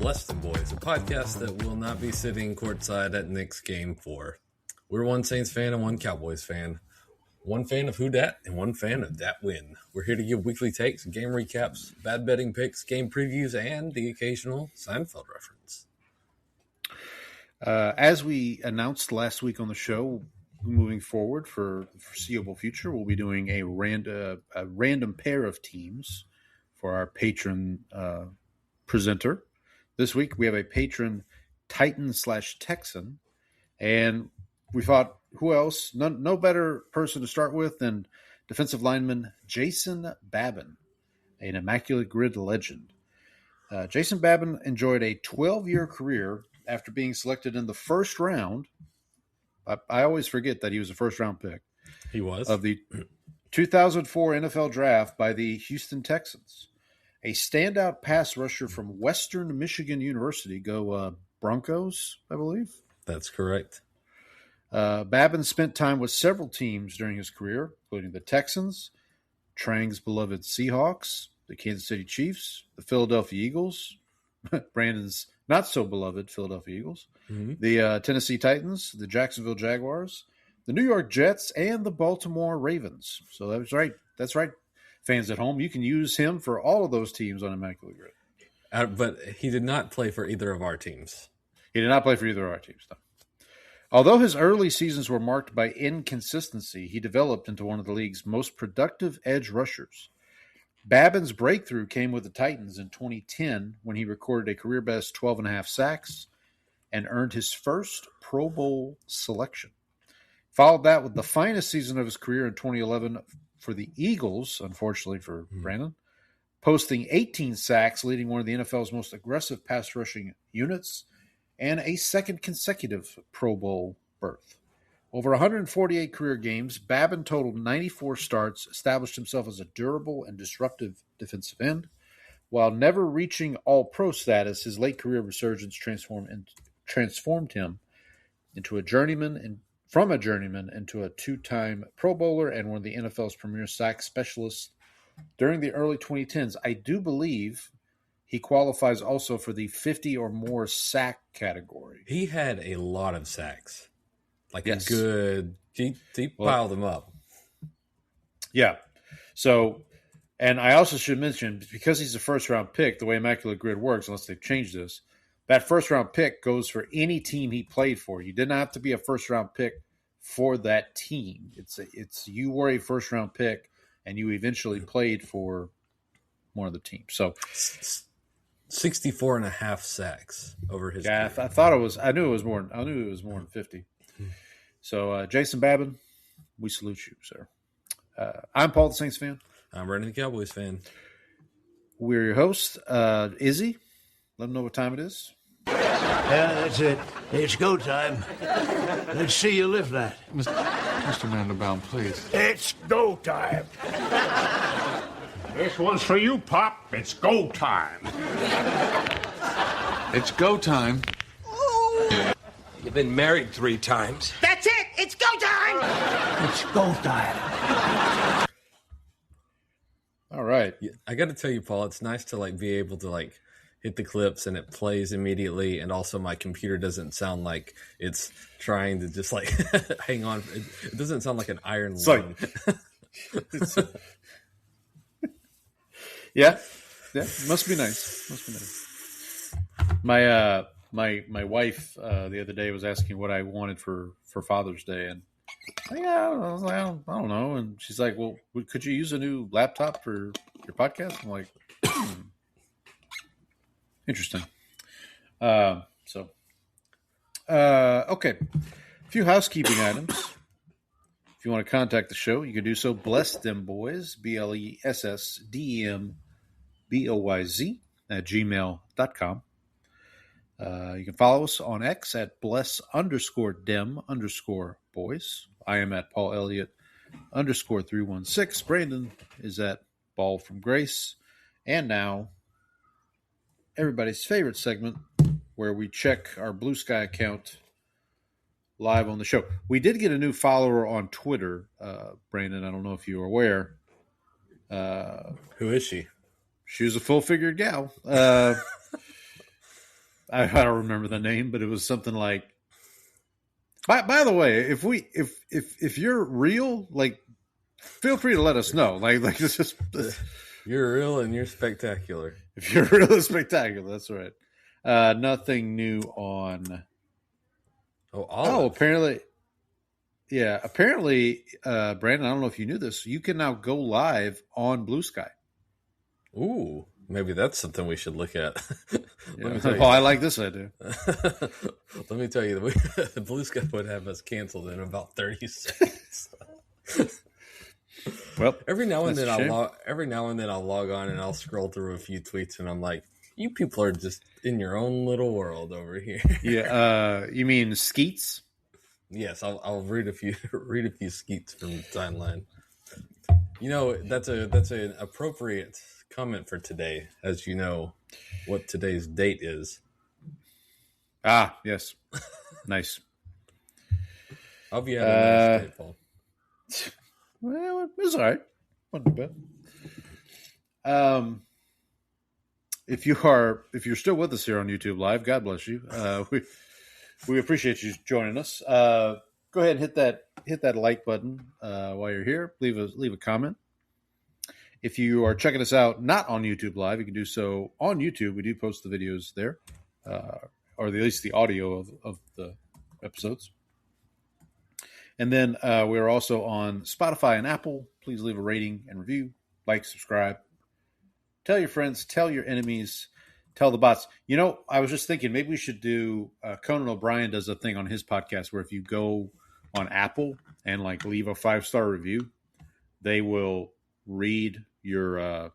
Bless Dem Boyz, a podcast that will not be sitting courtside at Knicks Game 4. We're one Saints fan and one Cowboys fan. One fan of who dat and one fan of that win. We're here to give weekly takes, game recaps, bad betting picks, game previews, and the occasional Seinfeld reference. As we announced last week on the show, moving forward for the foreseeable future, we'll be doing a random pair of teams for our patron presenter. This week we have a patron Titan/Texan, and we thought, who else? No better person to start with than defensive lineman Jason Babin, an Immaculate Grid legend. Jason Babin enjoyed a 12-year career after being selected in the first round. I always forget that he was a first-round pick. He was. Of the 2004 NFL Draft by the Houston Texans. A standout pass rusher from Western Michigan University. Go Broncos, I believe. That's correct. Babin spent time with several teams during his career, including the Texans, Trang's beloved Seahawks, the Kansas City Chiefs, the Philadelphia Eagles, Brandon's not-so-beloved Philadelphia Eagles, the Tennessee Titans, the Jacksonville Jaguars, the New York Jets, and the Baltimore Ravens. So that's right. That's right, fans at home. You can use him for all of those teams on Immaculate Grid. But he did not play for either of our teams. He did not play for either of our teams, no. Although his early seasons were marked by inconsistency, he developed into one of the league's most productive edge rushers. Babin's breakthrough came with the Titans in 2010 when he recorded a career-best 12.5 sacks and earned his first Pro Bowl selection. Followed that with the finest season of his career in 2011 for the Eagles, unfortunately for Brandon, posting 18 sacks, leading one of the NFL's most aggressive pass rushing units, and a second consecutive Pro Bowl berth. Over 148 career games, Babin totaled 94 starts, established himself as a durable and disruptive defensive end. While never reaching All-Pro status, his late career resurgence transformed him into a journeyman, and from a journeyman into a two-time Pro Bowler and one of the NFL's premier sack specialists during the early 2010s. I do believe he qualifies also for the 50 or more sack category. He had a lot of sacks. Yes. A good, he piled them up. Yeah. So, and I also should mention, because he's a first-round pick, the way Immaculate Grid works, unless they've changed this, that first-round pick goes for any team he played for. You didn't have to be a first-round pick for that team. It's you were a first-round pick, and you eventually played for one of the teams. So 64.5 sacks over his career. I knew it was more than 50. So, Jason Babin, we salute you, sir. I'm Paul, the Saints fan. I'm Brandon, the Cowboys fan. We're your hosts. Izzy, let them know what time it is. Yeah, that's it. It's go time. Let's see you lift that. Mr. Mandelbaum, please. It's go time. This one's for you, Pop. It's go time. It's go time. You've been married 3 times. That's it! It's go time! It's go time. All right. I got to tell you, Paul, it's nice to be able to hit the clips and it plays immediately, and also my computer doesn't sound like it's trying to just hang on. It doesn't sound like an iron lung. Yeah. Must be nice. My wife the other day was asking what I wanted for Father's Day, and I was like, I don't know. And she's like, "Well, could you use a new laptop for your podcast?" I'm like, interesting. Okay. A few housekeeping items. If you want to contact the show, you can do so. Bless Dem Boyz, BLESSDEMBOYZ @gmail.com. You can follow us on X at bless_dem_boys. I am at Paul Elliott _316. Brandon is at Ball from Grace. And now, everybody's favorite segment where we check our Blue Sky account live on the show. We did get a new follower on Twitter, Brandon. I don't know if you are aware. Who is she? She was a full-figured gal. I don't remember the name, but it was something like. By the way, if you're real, like, feel free to let us know. Like it's just You're real and you're spectacular. if you're real and spectacular, that's right. Nothing new on. Apparently, yeah. Apparently, Brandon, I don't know if you knew this. You can now go live on Blue Sky. Ooh, maybe that's something we should look at. Yeah. I like this idea. Let me tell you, the Blue Sky would have us canceled in about 30 seconds. Well, every now and then I'll log on and I'll scroll through a few tweets and I'm like, you people are just in your own little world over here. Yeah, you mean skeets? Yes, I'll read a few skeets from the timeline. You know, that's an appropriate comment for today, as you know what today's date is. Ah, yes. Nice. I hope you had a nice day, Paul. Well, it was all right. Wasn't too bad. If you're still with us here on YouTube Live, God bless you. We appreciate you joining us. Go ahead and hit that like button while you're here. Leave a comment. If you are checking us out not on YouTube Live, you can do so on YouTube. We do post the videos there, or at least the audio of the episodes. And then we're also on Spotify and Apple. Please leave a rating and review. Like, subscribe. Tell your friends. Tell your enemies. Tell the bots. You know, I was just thinking maybe we should do Conan O'Brien does a thing on his podcast where if you go on Apple and like leave a 5-star review, they will read your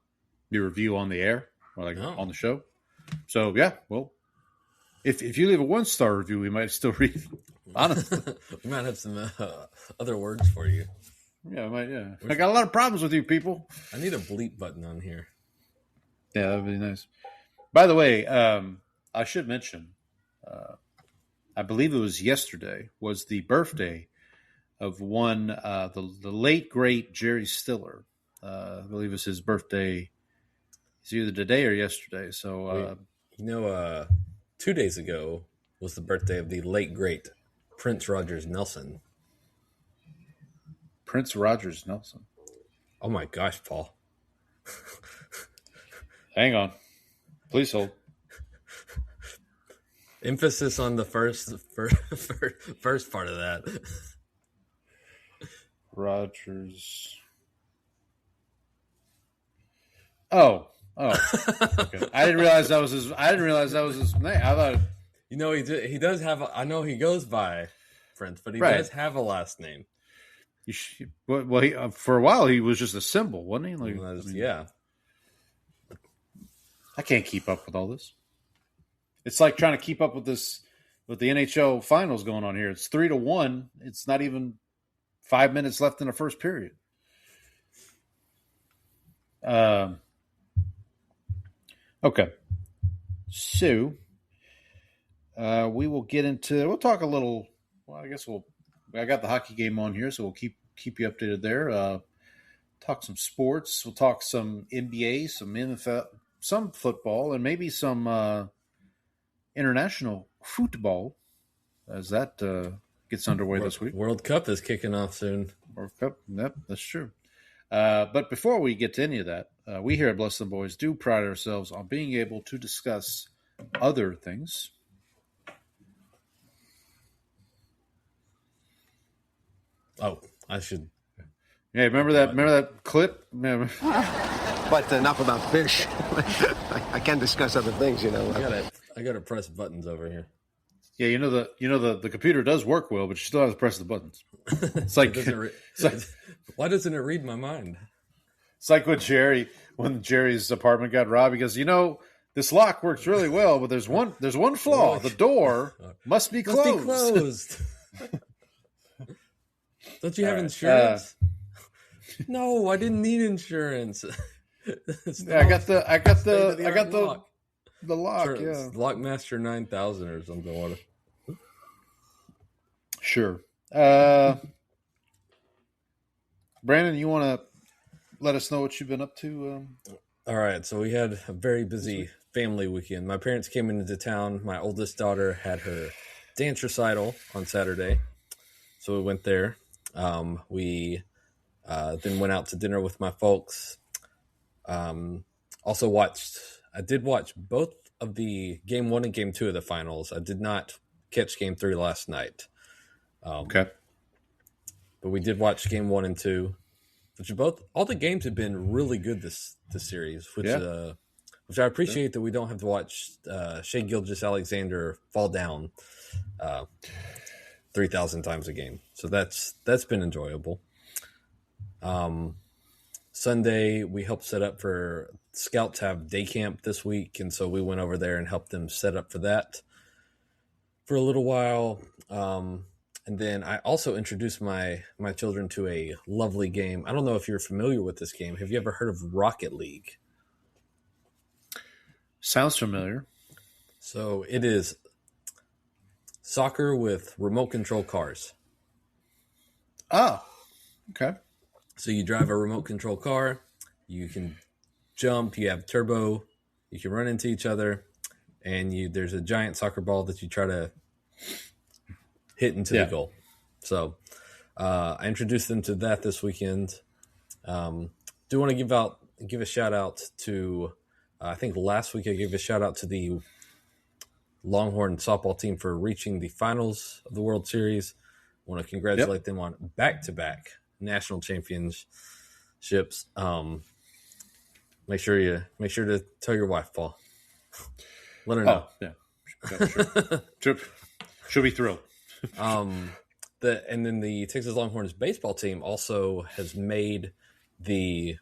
review on the air or like on the show. So yeah, well, if you leave a 1-star review, we might still read. Honestly, we might have some other words for you. Yeah, I might. Yeah, I got a lot of problems with you people. I need a bleep button on here. Yeah, that'd be nice. By the way, I should mention, I believe it was yesterday was the birthday of the late great Jerry Stiller. I believe it's his birthday. It's either today or yesterday. So, 2 days ago was the birthday of the late great Prince Rogers Nelson. Prince Rogers Nelson. Oh my gosh, Paul. Hang on. Please hold. Emphasis on the first part of that. Rogers. Oh. Okay. I didn't realize that was his name. I thought. You know, he does have. I know he goes by Prince, but he does have a last name. For a while he was just a symbol, wasn't he? Like, yeah. I can't keep up with all this. It's like trying to keep up with the NHL finals going on here. It's 3-1. It's not even 5 minutes left in the first period. Okay. So, we'll talk a little, well, I got the hockey game on here, so we'll keep you updated there. Talk some sports. We'll talk some NBA, some NFL, some football, and maybe some international football as that gets underway this week. World Cup is kicking off soon. World Cup, yep, that's true. But before we get to any of that, we here at Bless Dem Boyz do pride ourselves on being able to discuss other things. Oh, I should. Yeah, remember that clip? But enough about fish. I can discuss other things, you know. I gotta press buttons over here. Yeah, the computer does work well, but you still have to press the buttons. It's like, why doesn't it read my mind? It's like when Jerry's apartment got robbed. He goes, this lock works really well, but there's one flaw. The door must be closed. Don't you have insurance? No, I didn't need insurance. I got the lock. Sure, yeah, Lockmaster 9000 or something. Sure. Brandon, you want to let us know what you've been up to? All right, so we had a very busy family weekend. My parents came into town. My oldest daughter had her dance recital on Saturday, so we went there. We then went out to dinner with my folks. Also I did watch both of the Game 1 and Game 2 of the finals. I did not catch Game 3 last night. Okay. But we did watch Game 1 and 2. Which all the games have been really good this series, which I appreciate that we don't have to watch Shai Gilgeous-Alexander fall down 3,000 times a game. So that's been enjoyable. Sunday we helped set up for Scouts have day camp this week, and so we went over there and helped them set up for that for a little while. And then I also introduced my children to a lovely game. I don't know if you're familiar with this game. Have you ever heard of Rocket League? Sounds familiar. So it is soccer with remote control cars. Oh, okay. So you drive a remote control car. You can jump. You have turbo. You can run into each other. And there's a giant soccer ball that you try to hit into the goal. So I introduced them to that this weekend. Do want to give a shout out to I think last week I gave a shout out to the Longhorn softball team for reaching the finals of the World Series. I want to congratulate them on back-to-back national championships. Make sure to tell your wife, Paul. Let her know. Sure. She'll be thrilled. And then the Texas Longhorns baseball team also has made the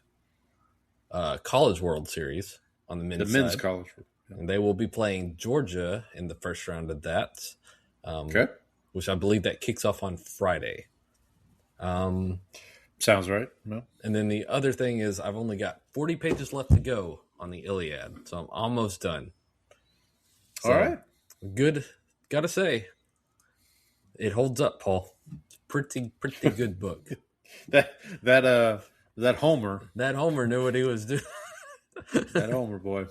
College World Series on the men's side. college. And they will be playing Georgia in the first round of that. Which I believe that kicks off on Friday. Sounds right. No. And then the other thing is I've only got 40 pages left to go on the Iliad, so I'm almost done. So, all right. Good. Gotta say, it holds up, Paul. It's pretty good book. that Homer. That Homer knew what he was doing. That Homer boy.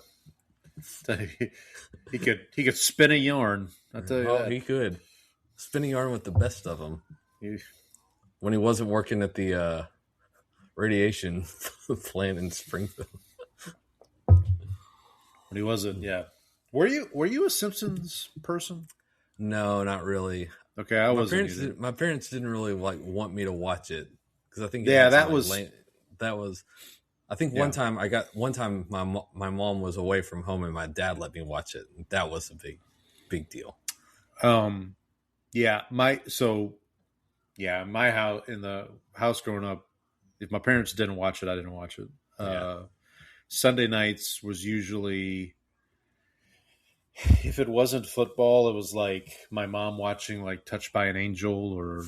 He could spin a yarn. I tell you that. He could. Spinning yarn with the best of them. When he wasn't working at the radiation plant in Springfield. When he wasn't, yeah. Were you a Simpsons person? No, not really. Okay, I wasn't either. My parents didn't really want me to watch it because I think that was. I think one time my mom was away from home and my dad let me watch it. That was a big deal. My house, in the house growing up, if my parents didn't watch it, I didn't watch it. Sunday nights was usually, if it wasn't football, it was like my mom watching like Touched by an Angel or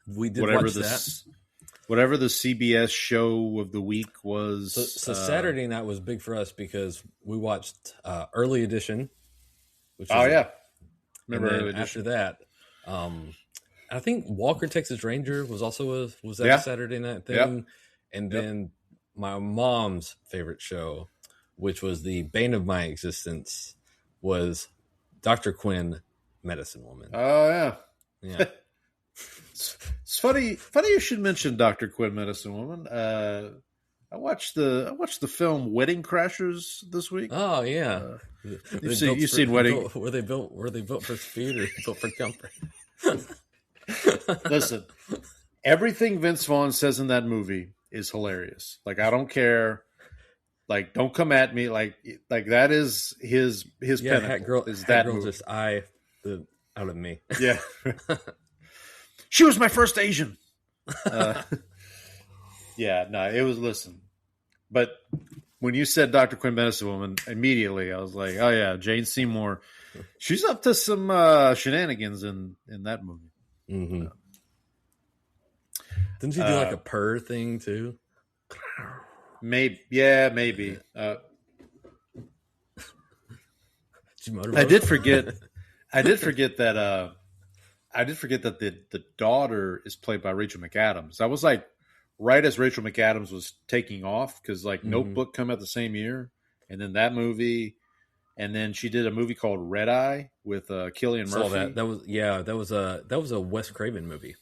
we did watch that. Whatever the CBS show of the week was. So Saturday night was big for us because we watched Early Edition. Remember Early Edition? After that, I think Walker Texas Ranger was also a Saturday night thing. And then my mom's favorite show, which was the bane of my existence, was Dr. Quinn, Medicine Woman. Oh yeah. Yeah. It's funny you should mention Dr. Quinn, Medicine Woman. I watched the film Wedding Crashers this week. Oh yeah. You've seen Wedding. Were they built for speed or built for comfort? Listen, everything Vince Vaughn says in that movie is hilarious. Like, I don't care. Like, don't come at me. Like that is his pinnacle. Hat Girl movie. Just out of me. Yeah. She was my first Asian. It was, listen. But when you said Dr. Quinn, Medicine Woman, immediately I was like, oh yeah, Jane Seymour. She's up to some shenanigans in that movie. Mm-hmm. Didn't she do like a purr thing too? Maybe. I did forget that the daughter is played by Rachel McAdams. I was like right as Rachel McAdams was taking off, because like Mhm. Notebook come out the same year, and then that movie, and then she did a movie called Red Eye with Cillian Saw Murphy. that was a Wes Craven movie.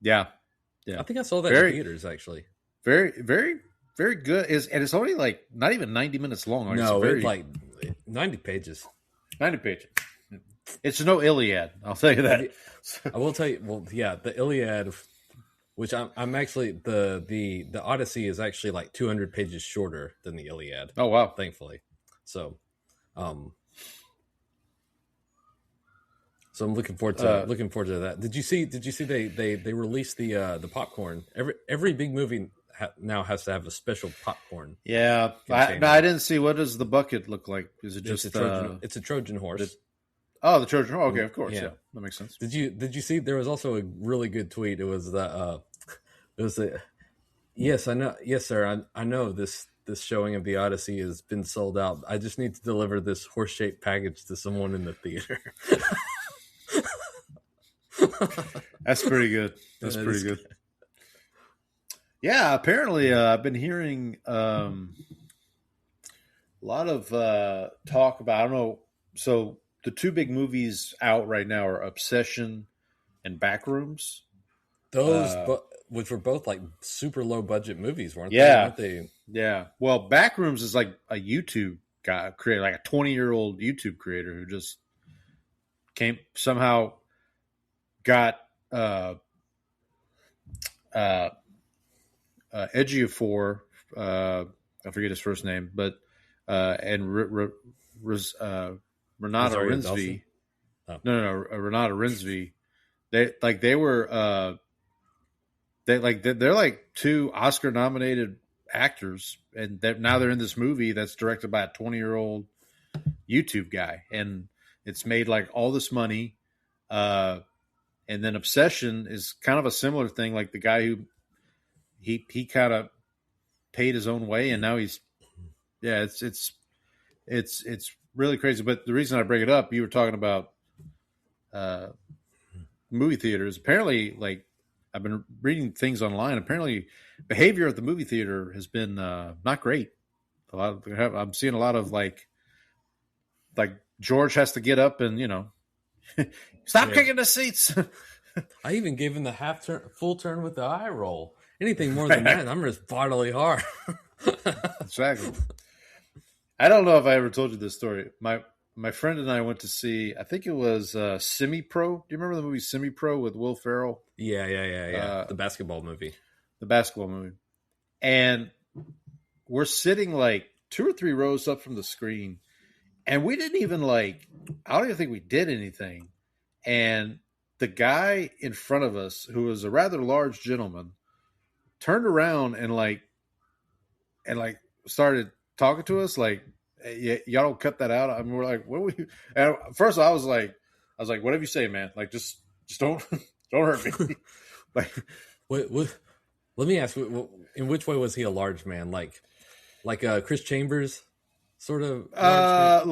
Yeah, I think I saw that Very- in theaters actually. very, very, very good. And it's only like not even 90 minutes long. Like, No, it's very, it's like 90 pages. 90 pages. It's no Iliad, I'll tell you that. I will tell you. Well, yeah, the Iliad, which I'm actually the Odyssey is actually like 200 pages shorter than the Iliad. Oh wow! Thankfully, so I'm looking forward to that. Did you see they released the popcorn? Every big movie now has to have a special popcorn. Yeah, I didn't see. What does the bucket look like? Is it just it's a Trojan horse? the Trojan? Oh, okay, of course. Yeah. Yeah, that makes sense. Did you see? There was also a really good tweet. It was yes, I know. Yes, sir. I know this showing of the Odyssey has been sold out. I just need to deliver this horse-shaped package to someone in the theater. That's pretty good. That's pretty good. Yeah, apparently I've been hearing a lot of talk about, I don't know, so the two big movies out right now are Obsession and Backrooms. Which were both like super low budget movies, weren't Yeah. Weren't they? Yeah. Well, Backrooms is like a YouTube guy, creator, like a 20-year-old YouTube creator who just somehow got Ejiofor, I forget his first name, but and Renata Rosario Rinsby. Dawson? Oh. No, Renata Rinsby. They're like two Oscar nominated actors, and now they're in this movie that's directed by a 20-year-old YouTube guy, and it's made like all this money. And then Obsession is kind of a similar thing, like the guy who he kind of paid his own way, and now it's really crazy. But the reason I bring it up, you were talking about movie theaters. Apparently, like I've been reading things online. Apparently, behavior at the movie theater has been not great. I'm seeing a lot of like George has to get up and stop kicking the seats. I even gave him the full turn with the eye roll. Anything more than that, I'm just bodily hard. Exactly. I don't know if I ever told you this story. My friend and I went to see, I think it was Semi-Pro. Do you remember the movie Semi-Pro with Will Ferrell? Yeah. The basketball movie. The basketball movie. And we're sitting like 2 or 3 rows up from the screen. And we didn't even I don't even think we did anything. And the guy in front of us, who was a rather large gentleman, turned around and started talking to us like, hey, y'all don't cut that out. I mean, we're like, what are we? And first I was like, whatever you say, man. Like, just don't hurt me. Like, what, let me ask, in which way was he a large man? Like Chris Chambers, sort of. No,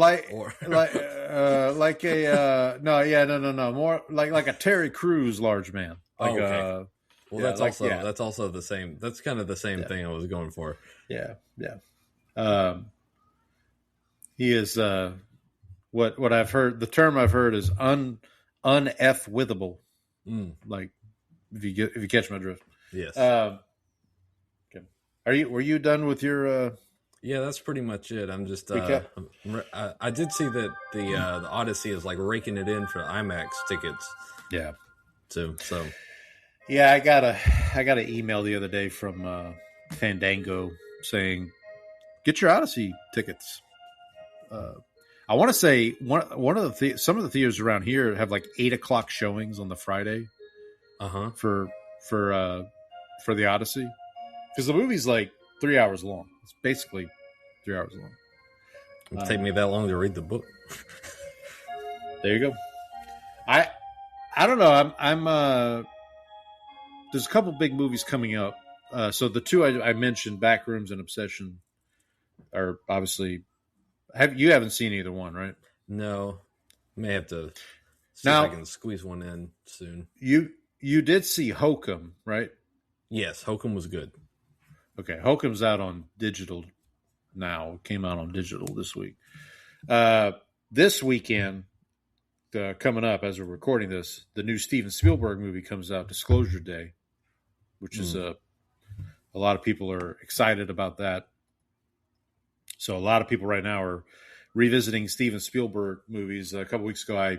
more like a Terry Crews large man. Like, okay. Well, yeah, that's also the same. That's kind of the same thing I was going for. Yeah. He is what I've heard. The term I've heard is un-F-withable. Like if you catch my drift. Yes. Okay. Were you done with your? Yeah, that's pretty much it. I'm just. I did see that the Odyssey is like raking it in for IMAX tickets. Yeah. So. Yeah, I got an email the other day from Fandango saying, "Get your Odyssey tickets." I want to say one of some of the theaters around here have like 8:00 showings on the Friday. For the Odyssey, because the movie's like 3 hours long. It's basically 3 hours long. It'll take me that long to read the book. There you go. I don't know. I'm there's a couple big movies coming up. So the two I mentioned, Backrooms and Obsession, are obviously. You haven't seen either one, right? No, may have to see now, if I can squeeze one in soon. You did see Hokum, right? Yes, Hokum was good. Okay, Hokum's out on digital now. Came out on digital this week. This weekend, coming up as we're recording this, the new Steven Spielberg movie comes out, Disclosure Day, which is a lot of people are excited about that. So a lot of people right now are revisiting Steven Spielberg movies. A couple weeks ago, I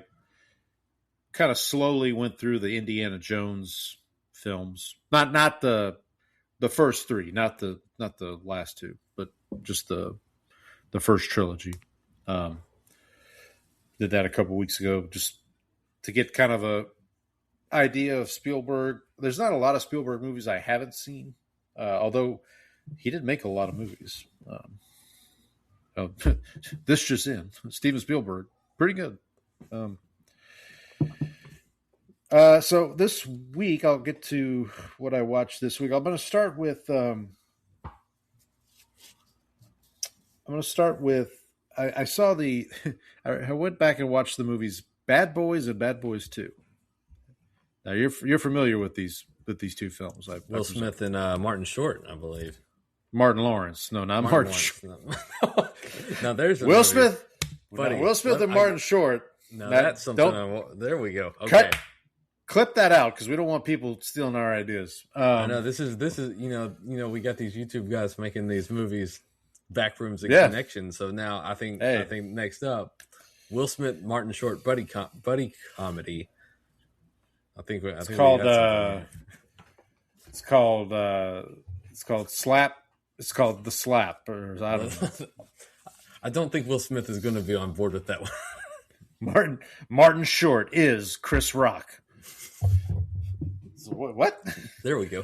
kind of slowly went through the Indiana Jones films, not the first three, not the last two, but just the first trilogy. Did that a couple weeks ago just to get kind of a idea of Spielberg. There's not a lot of Spielberg movies I haven't seen, although he did make a lot of movies. This just in, Steven Spielberg, pretty good. So this week I'll get to what I watched this week. I'm going to start with. I saw the. I went back and watched the movies Bad Boys and Bad Boys 2. Now you're familiar with these two films. Will Smith and Martin Short, I believe. Martin Lawrence. No, not Martin Short. No, there's Will Smith. Buddy, Will Smith and Martin Short. No, that's something. There we go. Okay. Clip that out because we don't want people stealing our ideas. I know this is we got these YouTube guys making these movies, Backrooms and Connections. So now I think next up, Will Smith, Martin Short buddy comedy. It's called Slap. It's called The Slap, or I don't know. I don't think Will Smith is going to be on board with that one. Martin Short is Chris Rock. What? There we go.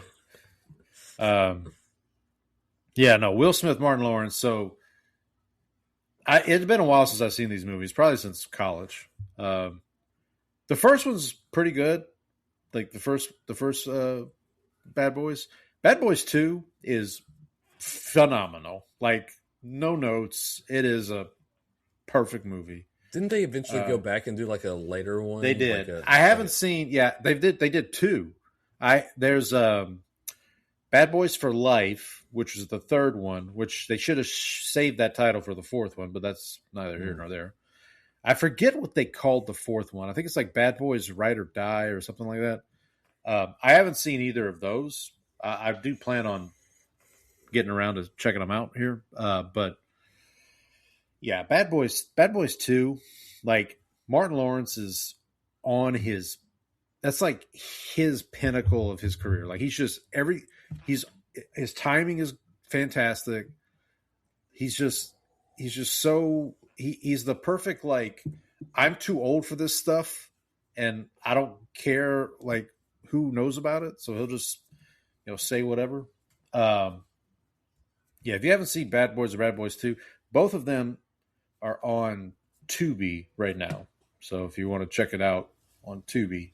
Will Smith, Martin Lawrence. So it's been a while since I've seen these movies, probably since college. The first one's pretty good. Like the first Bad Boys. Bad Boys 2 is phenomenal. Like, no notes. It is a perfect movie. Didn't they eventually go back and do like a later one? They did. I haven't seen. Yeah, they did two. There's Bad Boys for Life, which was the third one, which they should have saved that title for the fourth one, but that's neither here nor there. I forget what they called the fourth one. I think it's like Bad Boys Ride or Die or something like that. I haven't seen either of those. I do plan on getting around to checking them out here. But yeah, Bad Boys 2, like Martin Lawrence is on that's like his pinnacle of his career. Like his timing is fantastic. He's the perfect, like, I'm too old for this stuff and I don't care like who knows about it. So he'll just, say whatever. If you haven't seen Bad Boys or Bad Boys 2, both of them are on Tubi right now. So if you want to check it out on Tubi,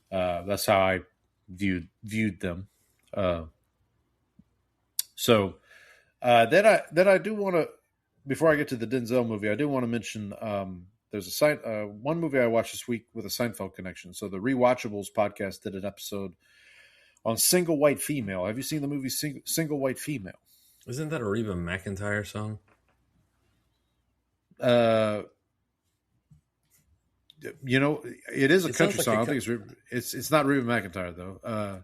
that's how I viewed them. Then I do want to, before I get to the Denzel movie, I do want to mention there's one movie I watched this week with a Seinfeld connection. So the Rewatchables podcast did an episode on Single White Female. Have you seen the movie Single White Female? Isn't that a Reba McEntire song? It is a country song. I think it's not Reba McEntire though.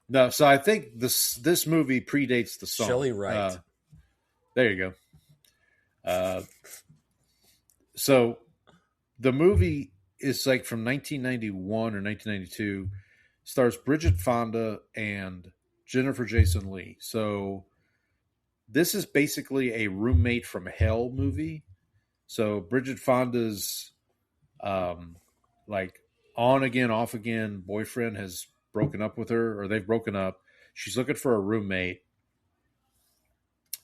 No, so I think this movie predates the song. Shelley Wright. There you go. So the movie is like from 1991 or 1992. Stars Bridget Fonda and Jennifer Jason Leigh. So this is basically a roommate from hell movie. So Bridget Fonda's like on again, off again boyfriend has broken up with her, or they've broken up. She's looking for a roommate.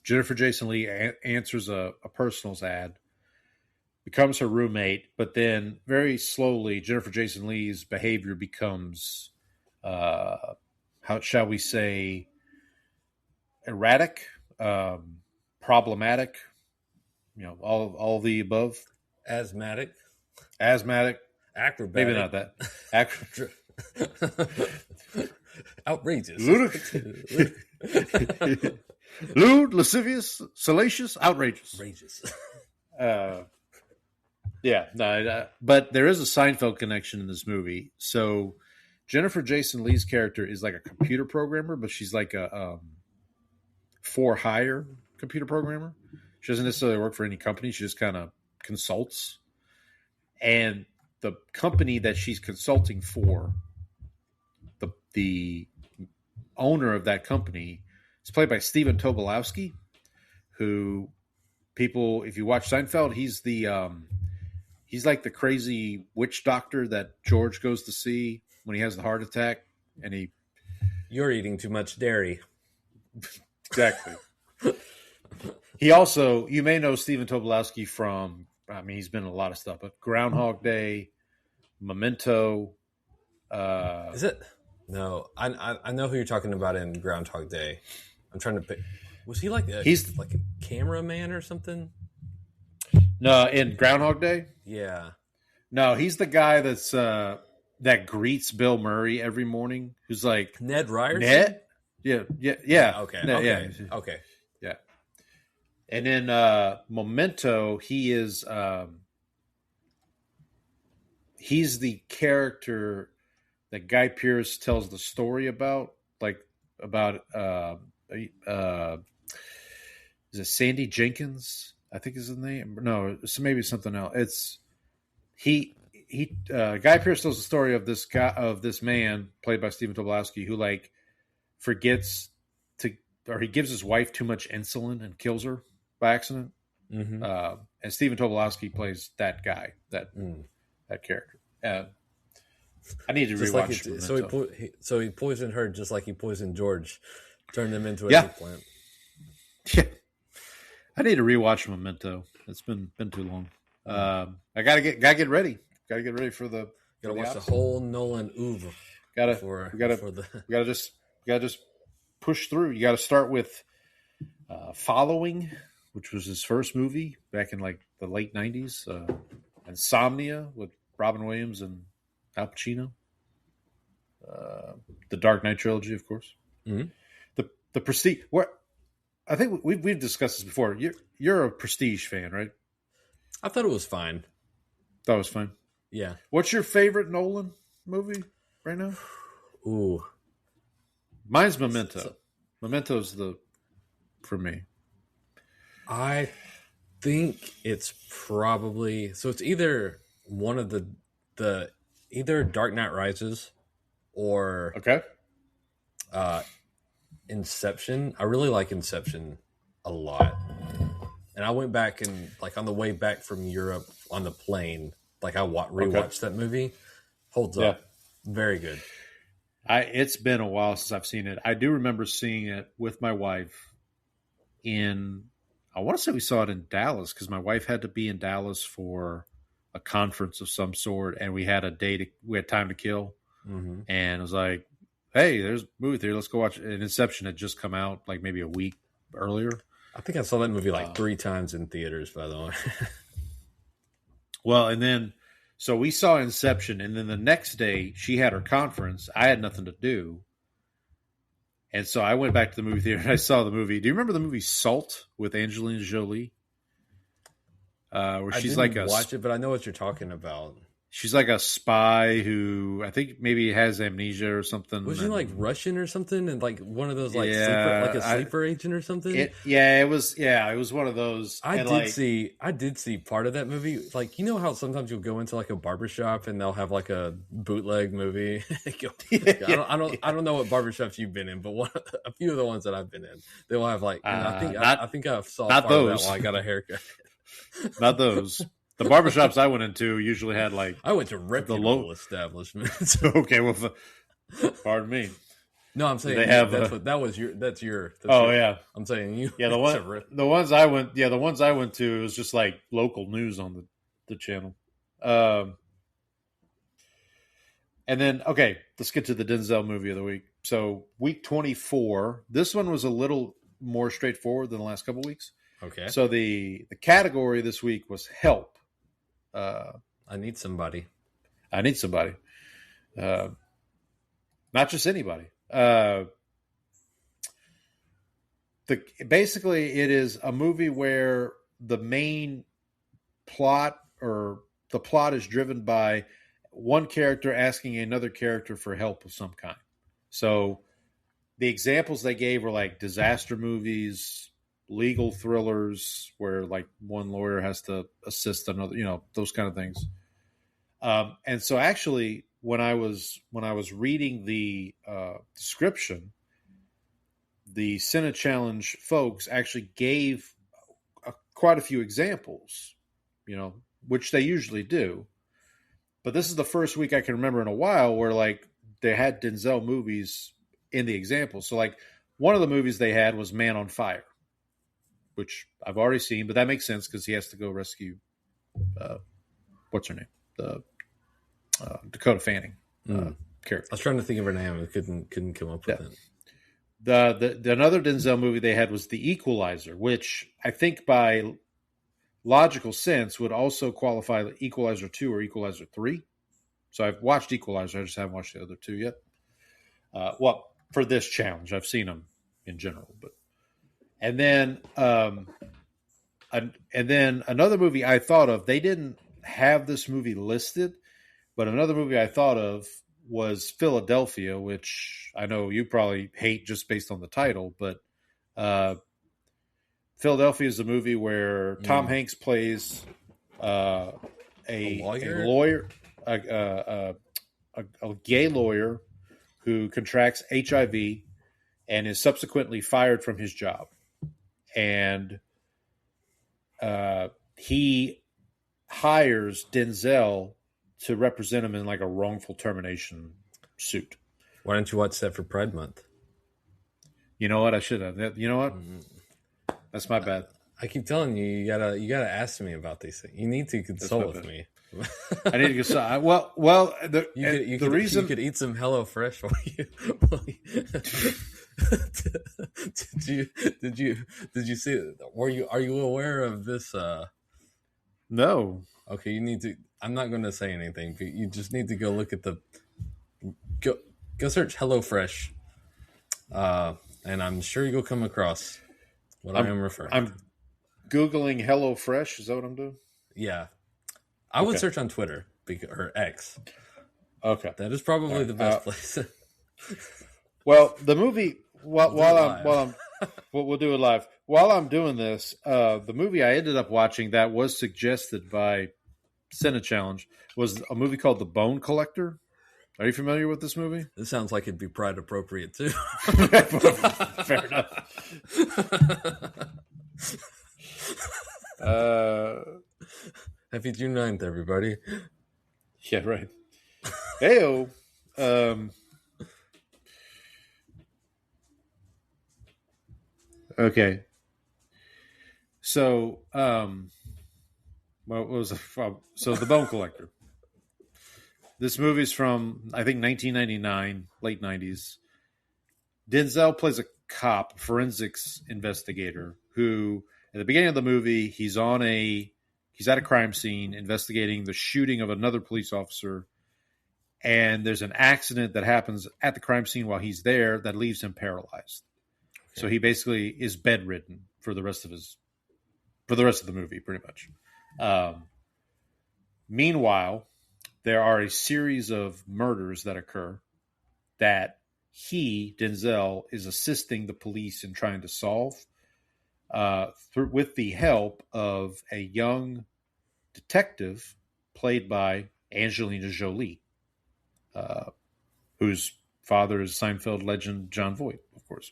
Jennifer Jason Leigh answers a personals ad, becomes her roommate, but then very slowly Jennifer Jason Leigh's behavior becomes, how shall we say, erratic, problematic, all the above. Asthmatic. Acrobatic. Maybe Maybe not that. Outrageous. Lewd, lascivious, salacious, outrageous. Yeah, no, but there is a Seinfeld connection in this movie. So Jennifer Jason Leigh's character is like a computer programmer, but she's like a for hire computer programmer. She doesn't necessarily work for any company. She just kind of consults. And the company that she's consulting for, the owner of that company is played by Stephen Tobolowsky, who people, if you watch Seinfeld, he's like the crazy witch doctor that George goes to see when he has the heart attack, and you're eating too much dairy. Exactly. He also, you may know Stephen Tobolowsky from, I mean, he's been in a lot of stuff, but Groundhog Day, Memento. Is it? No, I know who you're talking about in Groundhog Day. I'm trying to pick. Was he he's like a cameraman or something? No, in Groundhog Day? Yeah. No, he's the guy that's that greets Bill Murray every morning, who's like Ned Ryerson? Ned? Yeah. Okay. Yeah. Yeah. And then Memento, he's the character that Guy Pearce tells the story about is it Sandy Jenkins? I think is his name. No, it's maybe something else. It's Guy Pearce tells the story of this man played by Stephen Tobolowsky who like forgets he gives his wife too much insulin and kills her by accident. Mm-hmm. And Stephen Tobolowsky plays that guy, that character. I need to rewatch it. So he poisoned her just like he poisoned George, turned him into an eggplant. Yeah. I need to rewatch Memento. It's been too long. I gotta get ready. Gotta get ready for the. Gotta watch the whole Nolan oeuvre. We gotta just push through. You gotta start with Following, which was his first movie back in like the late '90s. Insomnia with Robin Williams and Al Pacino. The Dark Knight trilogy, of course. Mm-hmm. The Prestige. I think we've discussed this before. You're a Prestige fan, right? I thought it was fine. Thought it was fine. Yeah. What's your favorite Nolan movie right now? Ooh. Mine's Memento. Memento's for me. I think it's probably it's either one of the either Dark Knight Rises or Inception. I really like Inception a lot. And I went back and like on the way back from Europe on the plane, like I rewatched that movie. Holds up. Very good. It's been a while since I've seen it. I do remember seeing it with my wife I want to say we saw it in Dallas because my wife had to be in Dallas for a conference of some sort, and we had we had time to kill. Mm-hmm. And I was like, hey, there's a movie theater. Let's go watch it. And Inception had just come out like maybe a week earlier. I think I saw that movie like 3 times in theaters, by the way. Well, and then, so we saw Inception, and then the next day she had her conference. I had nothing to do. And so I went back to the movie theater and I saw the movie. Do you remember the movie Salt with Angelina Jolie? Where she's like watch it, but I know what you're talking about. She's like a spy who I think maybe has amnesia or something. Was she like Russian or something, and like one of those like sleeper agent or something? It was one of those. I did see part of that movie. Like, you know how sometimes you'll go into like a barbershop and they'll have like a bootleg movie. I don't know what barbershops you've been in, but a few of the ones that I've been in, they'll have like. I think I saw part of that while I got a haircut. Not those. The barbershops I went into usually had like... I went to reputable establishments. Okay, well, pardon me. No, I'm saying that's your. Yeah. I'm saying you. Yeah, the ones I went to, it was just like local news on the channel. And then, okay, let's get to the Denzel movie of the week. So week 24, this one was a little more straightforward than the last couple weeks. Okay. So the category this week was help. I need somebody. Not just anybody. Basically, it is a movie where the main plot or the plot is driven by one character asking another character for help of some kind. So the examples they gave were like disaster movies, legal thrillers, where like one lawyer has to assist another, those kind of things. And so actually, when I was reading the description, the Cine Challenge folks actually gave quite a few examples, which they usually do. But this is the first week I can remember in a while where like they had Denzel movies in the examples. So like one of the movies they had was Man on Fire, which I've already seen, but that makes sense because he has to go rescue what's her name? The Dakota Fanning character. I was trying to think of her name and couldn't come up with it. The another Denzel movie they had was The Equalizer, which I think by logical sense would also qualify the Equalizer 2 or Equalizer 3. So I've watched Equalizer, I just haven't watched the other two yet. For this challenge, I've seen them in general, and then another movie I thought of. They didn't have this movie listed, but another movie I thought of was Philadelphia, which I know you probably hate just based on the title, but Philadelphia is a movie where Tom Hanks plays a lawyer, a gay lawyer who contracts HIV and is subsequently fired from his job. And he hires Denzel to represent him in like a wrongful termination suit. Why don't you watch that for Pride Month? You know what? I should have. You know what? That's my bad. I keep telling you, you gotta ask me about these things. You need to consult with me. I need to consult. You could eat some HelloFresh for you. Did you see it? Are you aware of this? No. Okay, you need to. I'm not going to say anything, but you just need to go look at go search HelloFresh, and I'm sure you'll come across what I am referring to. I'm Googling HelloFresh. Is that what I'm doing? Yeah. I would search on Twitter or X. Okay. That is probably the best place. Well, the movie, we'll do it live. While I'm doing this, the movie I ended up watching that was suggested by Cine Challenge was a movie called The Bone Collector. Are you familiar with this movie? This sounds like it'd be pride appropriate too. Fair enough. Happy June 9th, everybody. Yeah, right. Heyo. Okay. So, what was so The Bone Collector. This movie's from, I think, 1999, late 90s. Denzel plays a cop, forensics investigator, who, at the beginning of the movie, he's at a crime scene investigating the shooting of another police officer, and there's an accident that happens at the crime scene while he's there that leaves him paralyzed. Okay. So he basically is bedridden for the rest of the movie, pretty much. Meanwhile, there are a series of murders that occur that Denzel, is assisting the police in trying to solve with the help of a young detective played by Angelina Jolie, whose father is Seinfeld legend Jon Voight, of course.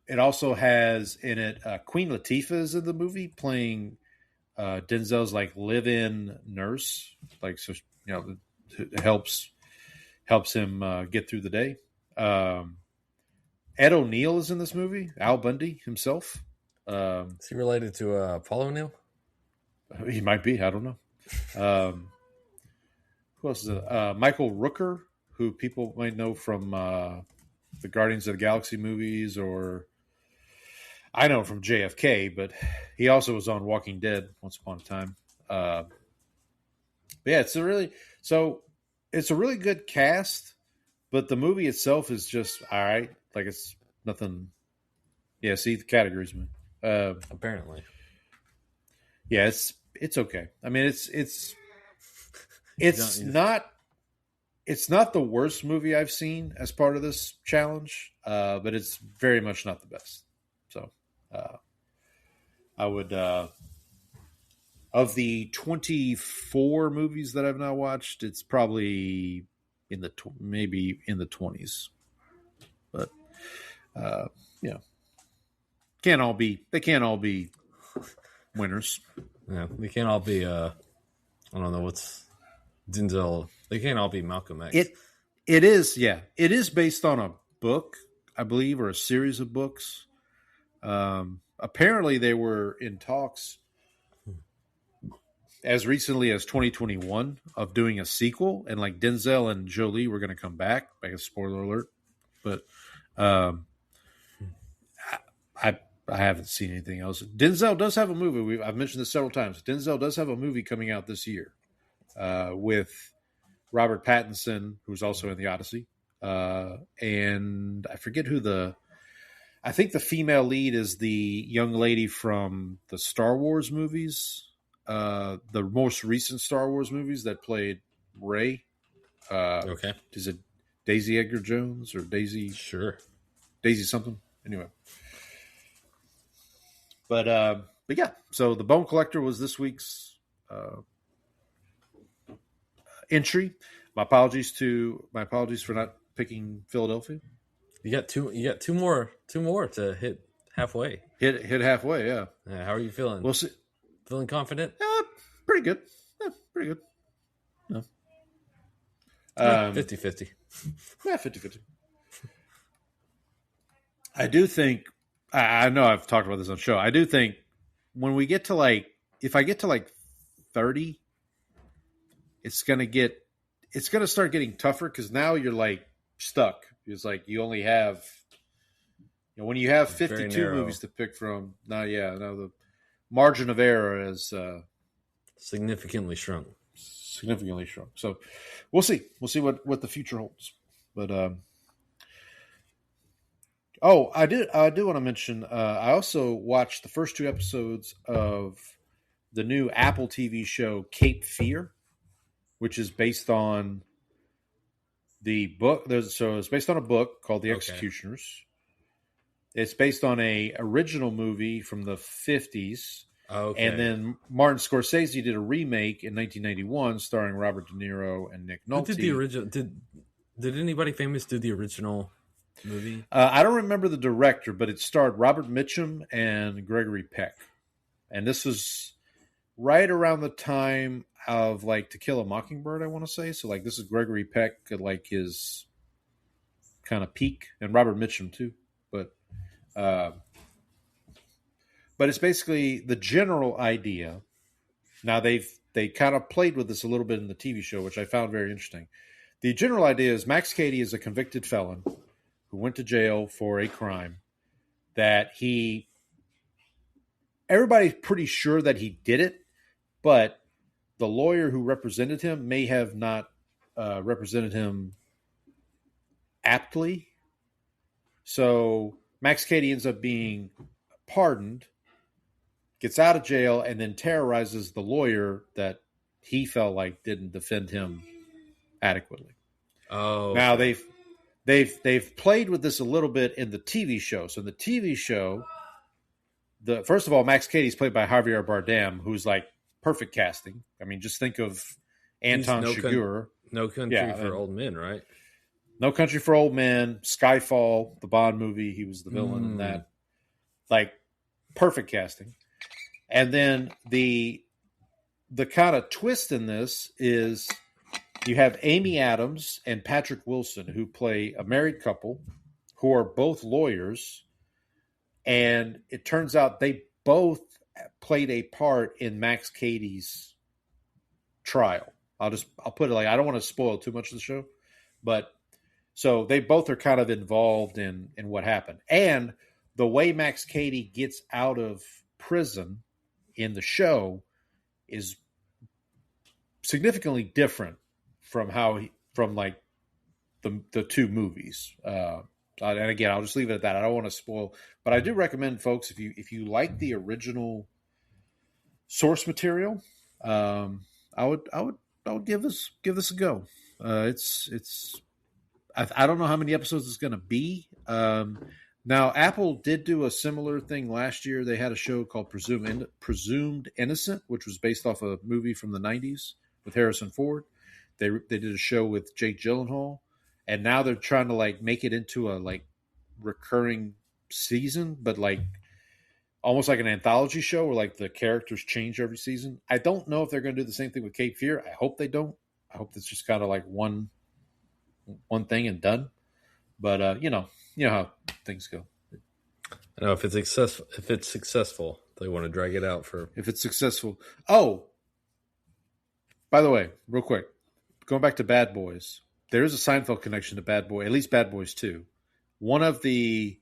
It also has in it Queen Latifah is in the movie playing Denzel's like live-in nurse, like so it helps him get through the day. Ed O'Neill is in this movie. Al Bundy himself. Is he related to Paul O'Neill? He might be. I don't know. Who else is it? Michael Rooker, who people might know from the Guardians of the Galaxy movies, or I know from JFK, but he also was on Walking Dead once upon a time. But yeah, it's a really so it's a really good cast, but the movie itself is just all right. Like it's nothing. Yeah, see the categories, man. Apparently, yeah, it's okay. I mean, it's not the worst movie I've seen as part of this challenge, but it's very much not the best. So, I would of the 24 movies that I've now watched, it's probably in the maybe in the 20s. But you know, they can't all be winners. yeah, they can't all be. I don't know what's Denzel. They can't all be Malcolm X. It is based on a book, I believe, or a series of books. Apparently, they were in talks as recently as 2021 of doing a sequel, and like Denzel and Jolie were going to come back. Like a spoiler alert, but I haven't seen anything else. Denzel does have a movie. I've mentioned this several times. Denzel does have a movie coming out this year with Robert Pattinson, who's also in The Odyssey, and I forget who I think the female lead is the young lady from the Star Wars movies, the most recent Star Wars movies that played Rey. Okay. Is it Daisy Edgar Jones or Daisy? Sure. Daisy something. Anyway. But yeah, so The Bone Collector was this week's entry. My apologies for not picking Philadelphia. You got two more to hit halfway. Hit halfway, yeah. How are you feeling? We'll see. Feeling confident? Pretty good. Yeah, pretty good. No. 50-50. Yeah, 50-50. I do think, I know I've talked about this on the show. I do think when we get to if I get to 30, it's going to start getting tougher because now you're stuck. It's like you only have, when you have 52 movies to pick from, now the margin of error is significantly shrunk. So we'll see. We'll see what the future holds. But I do want to mention. I also watched the first 2 episodes of the new Apple TV show Cape Fear, which is based on the book. So it's based on a book called The Executioners. It's based on a original movie from the 50s. Okay. And then Martin Scorsese did a remake in 1991 starring Robert De Niro and Nick Nolte. Who did the original? Did anybody famous do the original movie? I don't remember the director, but it starred Robert Mitchum and Gregory Peck. And this was right around the time of To Kill a Mockingbird, I want to say. So this is Gregory Peck at his kind of peak, and Robert Mitchum too. But it's basically the general idea. Now they kind of played with this a little bit in the TV show, which I found very interesting. The general idea is Max Cady is a convicted felon who went to jail for a crime that everybody's pretty sure that he did it, but the lawyer who represented him may have not represented him aptly. So Max Cady ends up being pardoned, gets out of jail, and then terrorizes the lawyer that he felt like didn't defend him adequately. Oh, now they've played with this a little bit in the TV show. So in the TV show, first of all, Max Cady's played by Javier Bardem, who's perfect casting. I mean, just think of Anton Chigurh. No Country for Old Men, right? No Country for Old Men, Skyfall, the Bond movie. He was the villain in that. Perfect casting. And then the kind of twist in this is you have Amy Adams and Patrick Wilson, who play a married couple who are both lawyers. And it turns out they both played a part in Max Cady's trial. I'll put it I don't want to spoil too much of the show, but so they both are kind of involved in what happened. And the way Max Cady gets out of prison in the show is significantly different from how from like the two movies. And again, I'll just leave it at that. I don't want to spoil, but I do recommend folks, if you like the original source material, I would give this a go. I don't know how many episodes it's going to be. Now, Apple did do a similar thing last year. They had a show called Presumed Innocent, which was based off a movie from the 90s with Harrison Ford. They did a show with Jake Gyllenhaal, and now they're trying to like make it into a like recurring season, but like almost like an anthology show where like the characters change every season. I don't know if they're going to do the same thing with Cape Fear. I hope they don't. I hope it's just kind of like one thing and done. But you know how things go. I know if it's successful, they want to drag it out for. If it's successful. Oh, by the way, real quick, going back to Bad Boys, there is a Seinfeld connection to Bad Boy, at least Bad Boys 2. One of the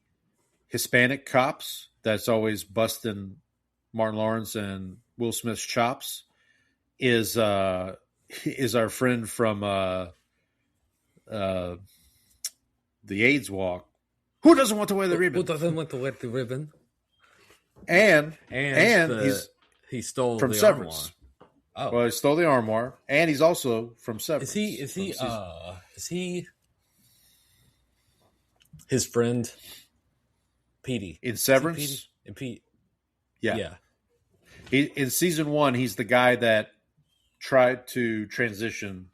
Hispanic cops that's always busting Martin Lawrence and Will Smith's chops is our friend from the AIDS Walk. Who doesn't want to wear the ribbon? Who doesn't want to wear the ribbon? And he stole from the Severance. armoire. Oh. Well, he stole the armoire, and he's also from Severance. Is he his friend Petey in Severance? In Pete. Yeah. In season 1, he's the guy that tried to transition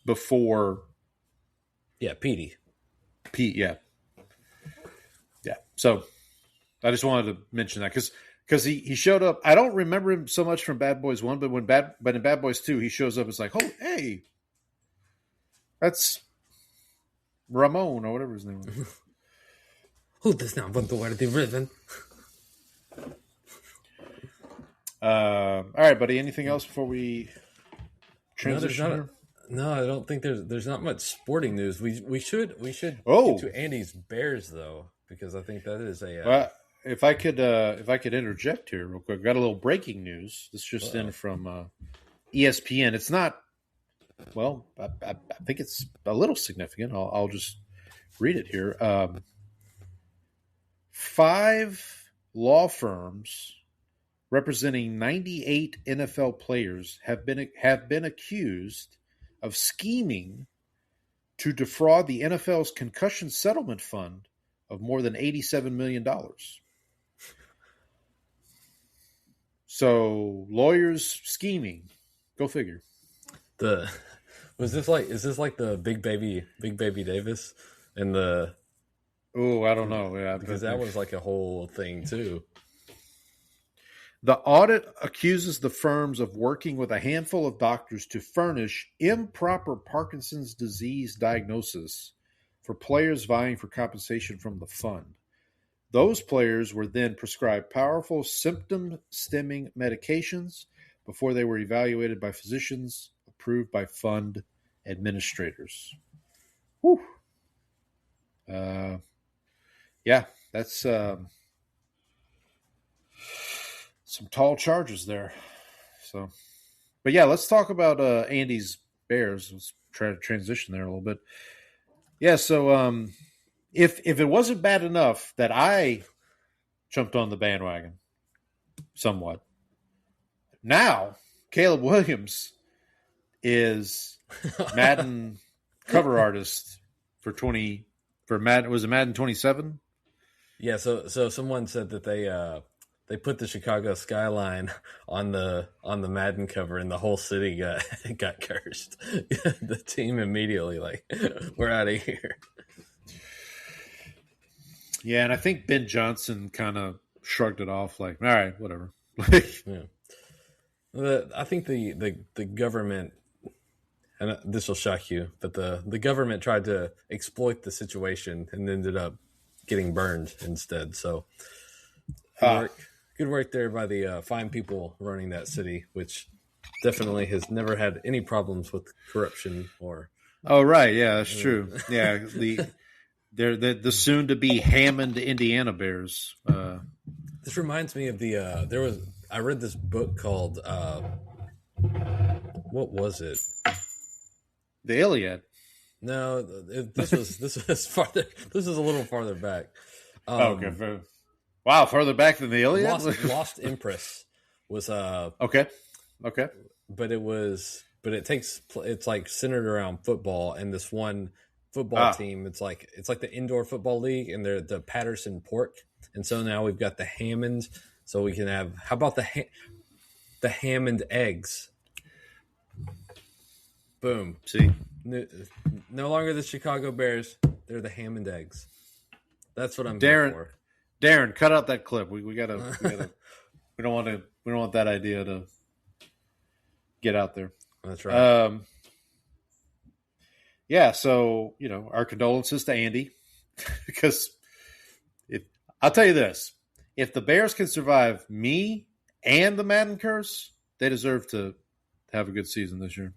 before. Yeah, Petey. Pete, yeah. So I just wanted to mention that because he showed up. I don't remember him so much from Bad Boys 1, but in Bad Boys 2, he shows up. It's like, oh, hey, that's Ramon or whatever his name was. Who does not want to wear the ribbon? All right, buddy. Anything else before we transition? No, I don't think there's not much sporting news. We should get to Andy's Bears though, because I think that is a. Well, if I could interject here real quick, got a little breaking news. This just in from ESPN. It's not. Well, I think it's a little significant. I'll just read it here. 5 law firms representing 98 NFL players have been accused of scheming to defraud the NFL's concussion settlement fund of more than $87 million. So lawyers scheming. Go figure. Is this like the Big Baby Davis and the? Oh, I don't know. Yeah, because that was like a whole thing too. The audit accuses the firms of working with a handful of doctors to furnish improper Parkinson's disease diagnosis for players vying for compensation from the fund. Those players were then prescribed powerful symptom-stemming medications before they were evaluated by physicians approved by fund administrators. Whew. Yeah, that's some tall charges there. So, but yeah, let's talk about Andy's Bears. Let's try to transition there a little bit. Yeah, so if it wasn't bad enough that I jumped on the bandwagon somewhat, now Caleb Williams is Madden cover artist for Madden. Was it Madden 27? Yeah. So someone said that they put the Chicago skyline on the Madden cover, and the whole city got cursed. The team immediately we're out of here. Yeah, and I think Ben Johnson kind of shrugged it off, like, all right, whatever. Yeah. I think the government, and this will shock you, but the government tried to exploit the situation and ended up getting burned instead. So good work there by the fine people running that city, which definitely has never had any problems with corruption or. Oh, right. Yeah, that's true. Yeah. They're the soon to be Hammond, Indiana Bears. This reminds me of I read this book called What was it? The Iliad. No, this was farther. This is a little farther back. Okay. Wow, farther back than the Iliad. Lost Empress was Okay. but it's like centered around football, and this one football team. It's like the indoor football league, and they're the Patterson Pork, and so now we've got the Hammond. So we can have. How about the Hammond eggs? Boom. See. No longer the Chicago Bears. They're the Hammond eggs. That's what I'm Darren, here for. Darren, cut out that clip. We gotta we don't want that idea to get out there. That's right. Yeah, so our condolences to Andy because I'll tell you this: if the Bears can survive me and the Madden curse, they deserve to have a good season this year.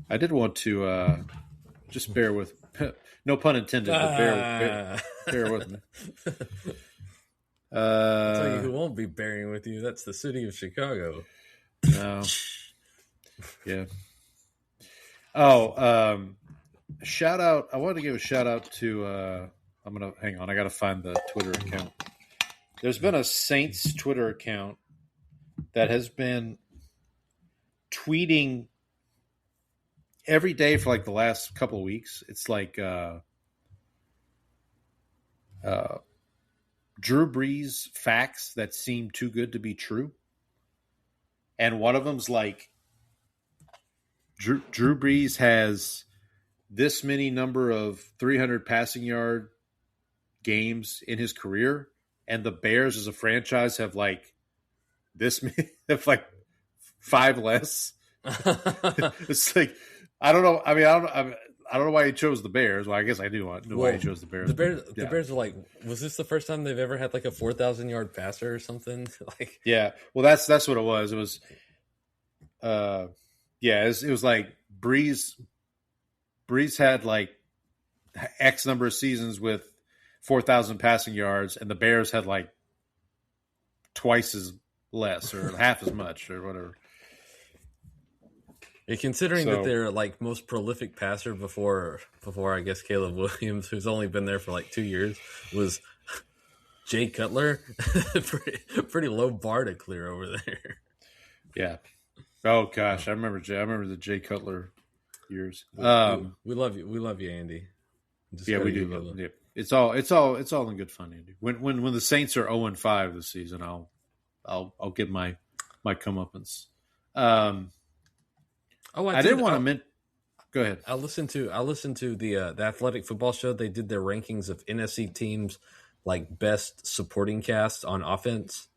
I did want to just bear with, no pun intended, but bear with me. I'll tell you who won't be bearing with you. That's the city of Chicago. No. Yeah. Oh, shout out. I wanted to give a shout out to, hang on. I got to find the Twitter account. There's been a Saints Twitter account that has been tweeting every day for like the last couple of weeks. It's like Drew Brees facts that seem too good to be true. And one of them's like Drew Brees has this many number of 300 passing yard games in his career, and the Bears as a franchise have like this many, have like 5 less. It's like, I don't know. I mean, I don't know why he chose the Bears. Well, I guess I do know why he chose the Bears. The Bears are like, was this the first time they've ever had like a 4,000 yard passer or something? Like, yeah. Well, that's what it was. It was, it was like Breeze had like X number of seasons with 4,000 passing yards, and the Bears had like twice as less or half as much or whatever. Yeah, considering that they're like most prolific passer before I guess Caleb Williams, who's only been there for like 2 years, was Jay Cutler. pretty low bar to clear over there. Yeah. Oh gosh, I remember the Jay Cutler years. We love you. We love you, Andy. Yeah, we do. Yeah. It's all in good fun, Andy. When the Saints are 0-5 this season, I'll get my comeuppance. I didn't want to go ahead. I listened to the Athletic Football Show. They did their rankings of NFC teams, like best supporting cast on offense.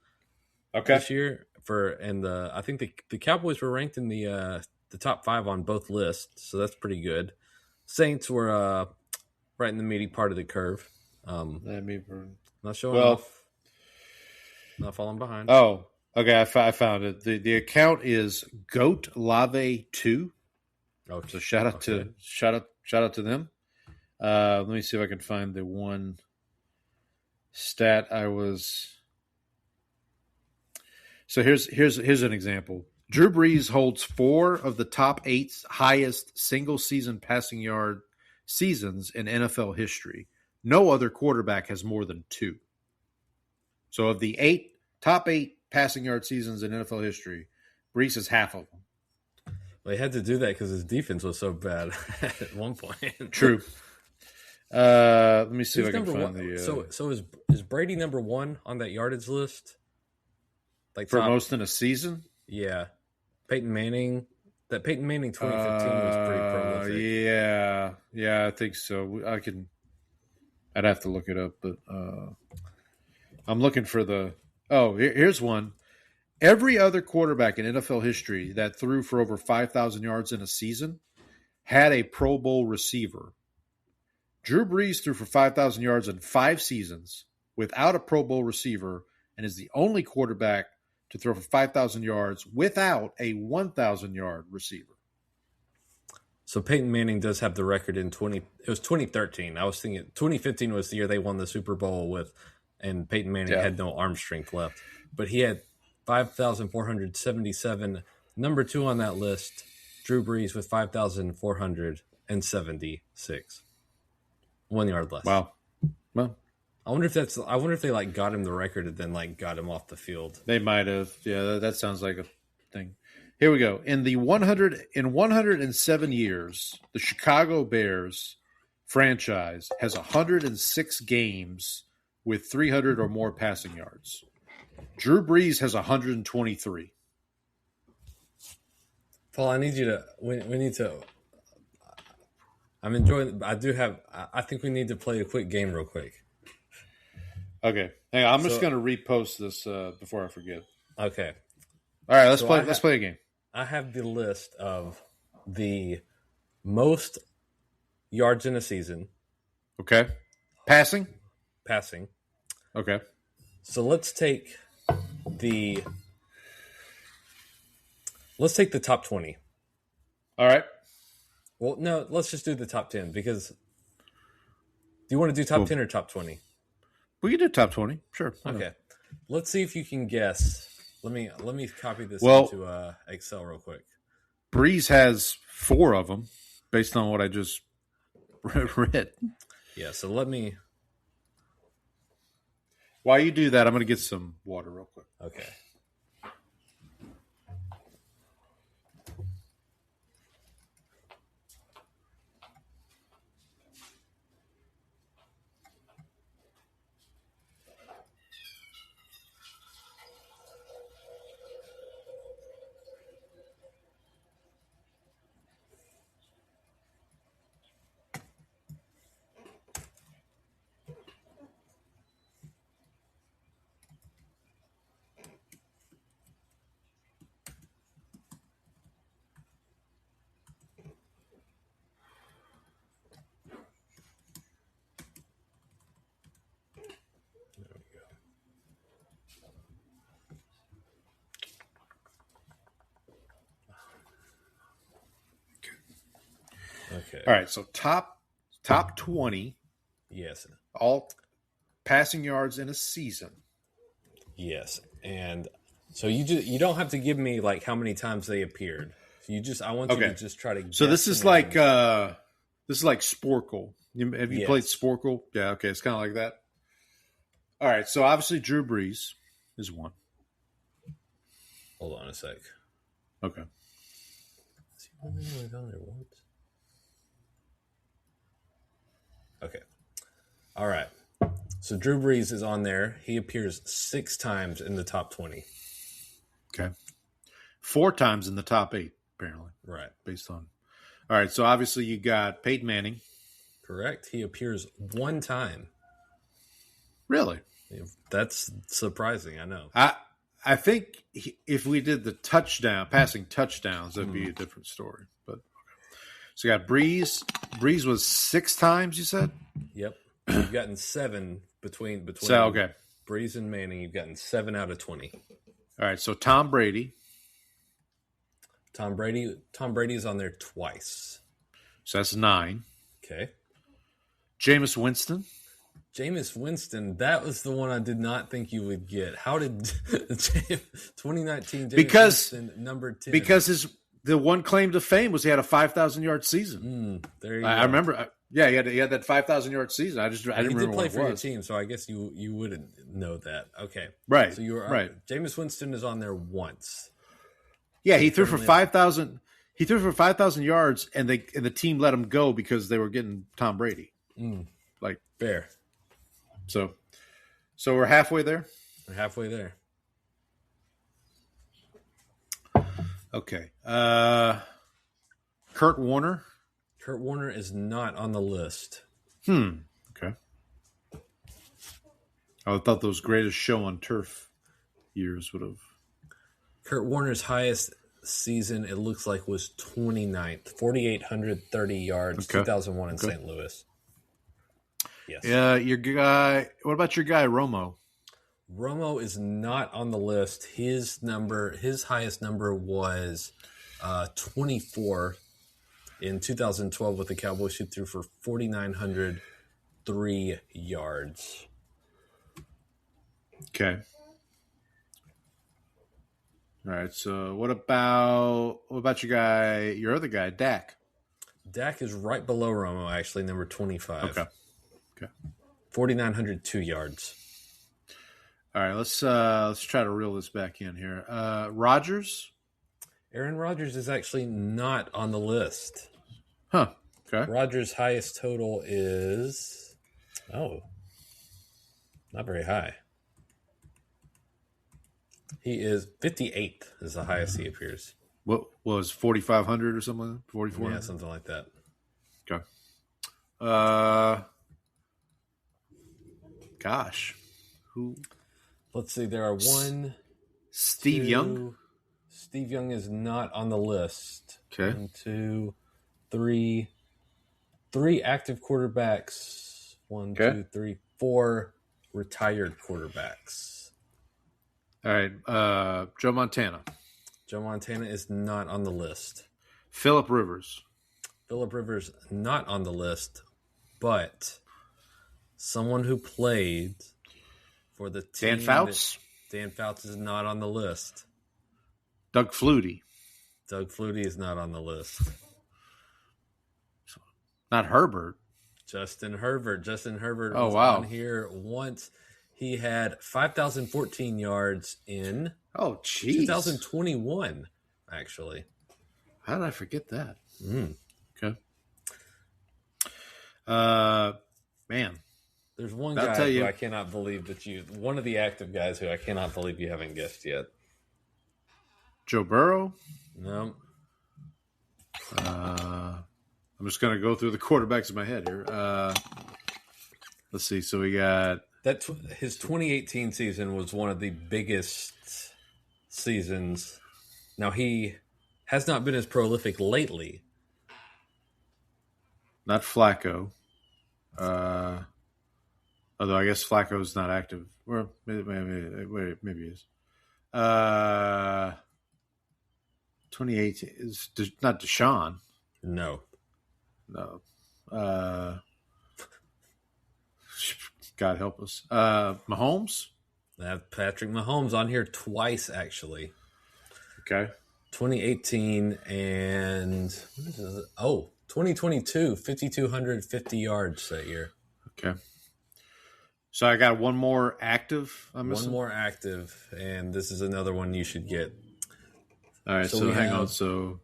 Okay. This year I think the Cowboys were ranked in the top 5 on both lists, so that's pretty good. Saints were right in the meaty part of the curve. Not showing off, not falling behind. Oh. Okay, I found it. The account is Goat Lave 2. Okay. So shout out to them. Let me see if I can find the one stat I was. So here's an example. Drew Brees holds 4 of the top 8 highest single season passing yard seasons in NFL history. No other quarterback has more than 2. So of the top 8 passing yard seasons in NFL history, Brees is half of them. Well, he had to do that because his defense was so bad at one point. True. Let me see if I can find the. So is Brady number 1 on that yardage list? Like for most in a season? Yeah. Peyton Manning. That Peyton Manning 2015 was pretty prolific. Yeah, I think so. I'd have to look it up, but I'm looking for the. Oh, here's one. Every other quarterback in NFL history that threw for over 5,000 yards in a season had a Pro Bowl receiver. Drew Brees threw for 5,000 yards in 5 seasons without a Pro Bowl receiver and is the only quarterback to throw for 5,000 yards without a 1,000-yard receiver. So Peyton Manning does have the record in it was 2013. I was thinking 2015 was the year they won the Super Bowl and Peyton Manning had no arm strength left. But he had 5,477 Number 2 on that list, Drew Brees with 5,476. 1 yard less. Wow. Well, I wonder if they like got him the record and then like got him off the field. they might have. Yeah, that sounds like a thing. Here we go. In 107 years, the Chicago Bears franchise has 106 games with 300 or more passing yards. Drew Brees has 123. Paul, I need you to. We need to. I'm enjoying. I think we need to play a quick game real quick. Okay, hang on. I'm just going to repost this before I forget. Okay. All right, let's play. Let's play a game. I have the list of the most yards in a season. Okay. Passing. Okay. So let's take the top 20. All right. Well, no, let's just do the top 10 because do you want to do top 10 or top 20? We can do top 20. Sure. Okay. Let's see if you can guess. Let me copy this into Excel real quick. Breeze has 4 of them based on what I just read. Yeah, so let me. While you do that, I'm going to get some water real quick. Okay. Okay. All right, so top 20. Yes. All passing yards in a season. Yes. And so you don't have to give me like how many times they appeared. I want you to just try to guess. So this is like Sporkle. Have you played Sporkle? Yeah, okay, it's kind of like that. All right, so obviously Drew Brees is one. Hold on a sec. Okay. Is he only on there once? Okay. All right. So Drew Brees is on there. He appears 6 times in the top 20. Okay. 4 times in the top 8, apparently. Right. Based on. All right, so obviously you got Peyton Manning. Correct. He appears 1 time. Really? That's surprising, I know. I think if we did the passing touchdowns, that'd be a different story. But okay. So you got Breeze. Breeze was 6 times, you said? Yep. You've gotten 7 between Breeze and Manning. You've gotten 7 out of 20. All right, so Tom Brady. Tom Brady is on there twice. So that's 9. Okay. Jameis Winston. Jameis Winston, that was the one I did not think you would get. How did 2019 Jameis Winston number 10? Because the one claim to fame was he had a 5,000-yard season. There you go. I remember. Yeah, he had that 5,000-yard season. I didn't remember. He did play what for it your was. team, so I guess you wouldn't know that. Okay, right. So you were right. Jameis Winston is on there once. Yeah, he threw for 5,000. He threw for 5,000 yards, and the team let him go because they were getting Tom Brady. Like fair. So we're halfway there. We're halfway there. Okay. Kurt Warner. Kurt Warner is not on the list. Okay. I thought those greatest show on turf years would have. Kurt Warner's highest season, it looks like, was 29th, 4,830 yards, 2001 in St. Louis. Yes. Yeah, your guy. What about your guy Romo? Romo is not on the list. His highest number was 24 in 2012 with the Cowboys. He threw for 4,903 yards. Okay. All right. So what about your other guy, Dak? Dak is right below Romo, actually, number 25. Okay. 4,902 yards. All right. Let's try to reel this back in here. Rodgers. Aaron Rodgers is actually not on the list. Huh. Okay. Rodgers' highest total is not very high. He is 58th is the highest he appears. What was 4,500 or something like that? 4,400? Yeah, something like that. Okay. Gosh. Who? Let's see. There are Steve Young? Steve Young is not on the list. Okay. 1, 2, 3. 3 active quarterbacks. 1, 2, 3, 4 retired quarterbacks. All right. Joe Montana. Joe Montana is not on the list. Phillip Rivers. Phillip Rivers not on the list, but someone who played for the team. Dan Fouts. Dan Fouts is not on the list. Doug Flutie. Doug Flutie is not on the list. Not Herbert. Justin Herbert. Justin Herbert Oh, was wow. on here once. He had 5,014 yards in 2021, actually. How did I forget that? Okay. Man. There's one I'll guy tell you. who I cannot believe that one of the active guys who I cannot believe you haven't guessed yet. Joe Burrow. No. I'm just going to go through the quarterbacks in my head here. Let's see. So we got His 2018 season was one of the biggest seasons. Now, he has not been as prolific lately. not Flacco. Although I guess Flacco's not active. Or maybe he is. 2018 is not Deshaun. No. God help us. Mahomes? I have Patrick Mahomes on here twice, actually. Okay. 2018 and 2022, 5,250 yards that year. Okay. So I got one more active. One more active, and this is another one you should get. All right, so hang on. So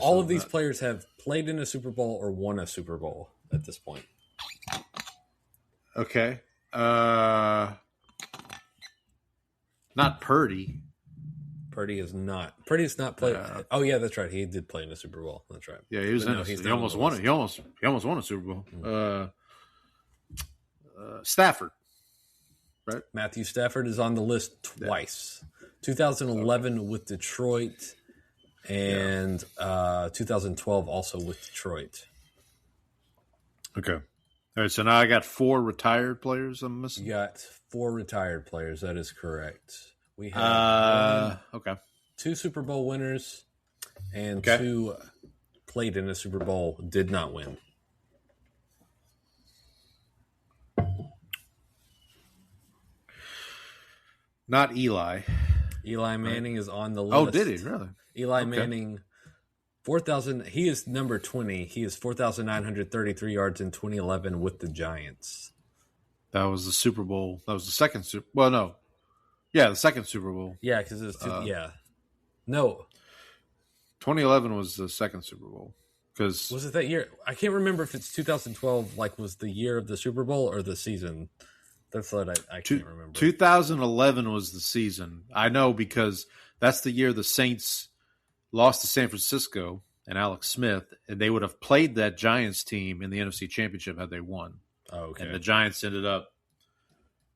all of these players have played in a Super Bowl or won a Super Bowl at this point. Okay. Not Purdy. Purdy has not played. Oh yeah, that's right. He did play in a Super Bowl. That's right. Yeah, he was in. He almost won it. He almost won a Super Bowl. Stafford. Right. Matthew Stafford is on the list twice. 2011 with Detroit, and 2012 also with Detroit. Okay. All right. So now I got 4 retired players I'm missing. You got 4 retired players. That is correct. We have 2 Super Bowl winners and 2 played in a Super Bowl, did not win. Not Eli. Eli Manning is on the list. Oh, did he really? Eli Manning, 4,000. He is number 20. He is 4,933 yards in 2011 with the Giants. That was the Super Bowl. That was the second Super. Well, no. Yeah, the second Super Bowl. Yeah, because it's no. 2011 was the second Super Bowl. Because was it that year? I can't remember if it's 2012. Was the year of the Super Bowl or the season? That's what I can't remember. 2011 was the season. I know because that's the year the Saints lost to San Francisco and Alex Smith, and they would have played that Giants team in the NFC Championship had they won. Oh, okay. And the Giants ended up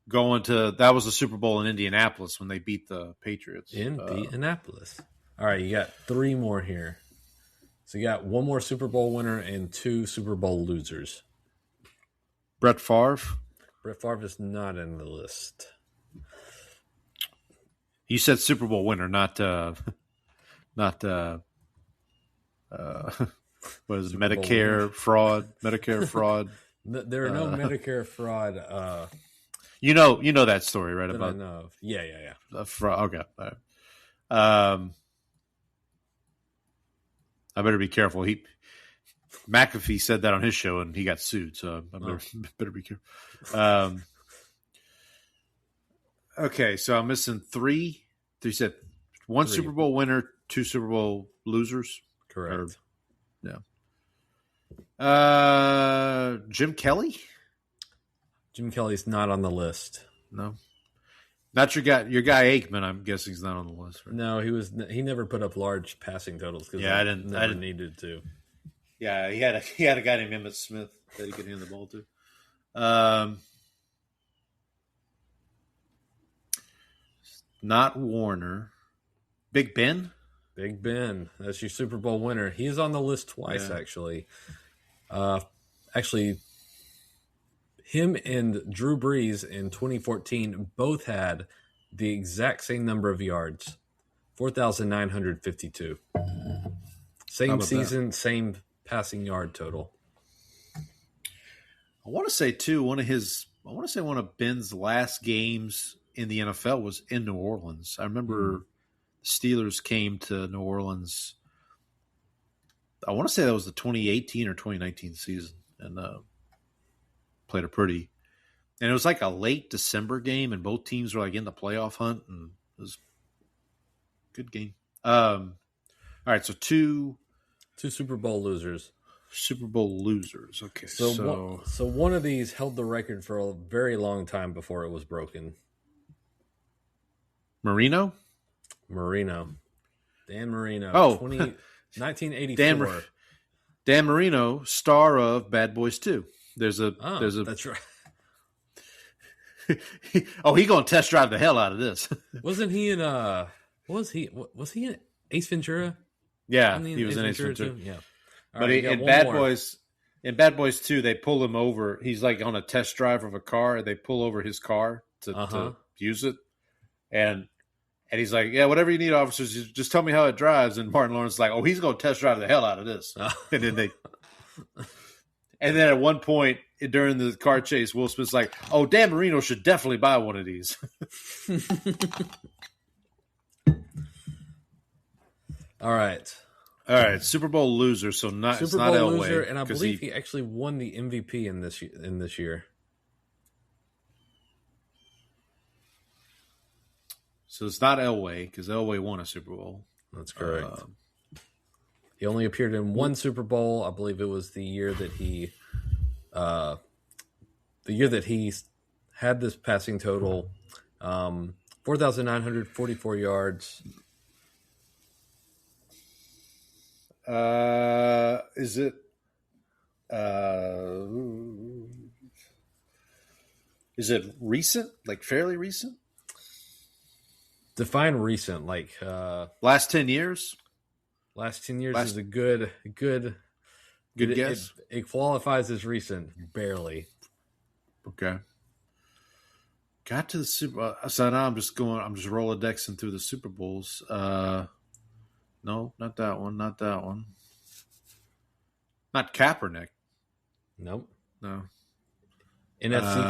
going to – that was the Super Bowl in Indianapolis when they beat the Patriots. Indianapolis. All right, you got 3 more here. So you got 1 more Super Bowl winner and 2 Super Bowl losers. Brett Favre. Brett Favre is not in the list. You said Super Bowl winner, not what is it, Medicare fraud? Medicare fraud. There are no Medicare fraud. You know that story, right? That About I know of. Yeah. okay. All right. I better be careful. McAfee said that on his show, and he got sued. So I better be careful. Okay, so I'm missing three. You said one Three. Super Bowl winner, two Super Bowl losers. Correct. Jim Kelly? Jim Kelly's not on the list. No. Not your guy. Your guy Aikman, I'm guessing, is not on the list. Right? No, he never put up large passing totals because I didn't needed to. Yeah, he had a guy named Emmitt Smith that he could hand the ball to. Not Warner. Big Ben? Big Ben. That's your Super Bowl winner. He's on the list twice, actually. Actually, him and Drew Brees in 2014 both had the exact same number of yards, 4,952. Same season, same passing yard total. I want to say too, one of Ben's last games in the NFL was in New Orleans. I remember the Steelers came to New Orleans. I want to say that was the 2018 or 2019 season, and played and it was like a late December game, and both teams were like in the playoff hunt, and it was a good game. All right, so two Super Bowl losers. Super Bowl losers. Okay, so one of these held the record for a very long time before it was broken. Marino. Dan Marino. Oh, 1984. Dan Marino, star of Bad Boys 2. There's a. That's right. He gonna test drive the hell out of this. Wasn't he in was he in Ace Ventura? Yeah, he was in Ace Ventura. Too? Yeah. But in Bad Boys 2, they pull him over. He's like on a test drive of a car. They pull over his car to use it, and he's like, "Yeah, whatever you need, officers. Just tell me how it drives." And Martin Lawrence is like, "Oh, he's going to test drive the hell out of this." And then at one point during the car chase, Will Smith's like, "Oh, Dan Marino should definitely buy one of these." All right. Super Bowl loser. So it's not Bowl loser, Elway, and I believe he actually won the MVP in this year. So it's not Elway because Elway won a Super Bowl. That's correct. He only appeared in one Super Bowl. I believe it was the year that he had this passing total, 4,944 yards. Is it recent? Like fairly recent? Define recent, like last 10 years. Last 10 years is a good guess. It qualifies as recent, barely. Okay. Got to the Super. So now I'm just Rolodexing through the Super Bowls. No, not that one. Not Kaepernick. Nope. No. NFC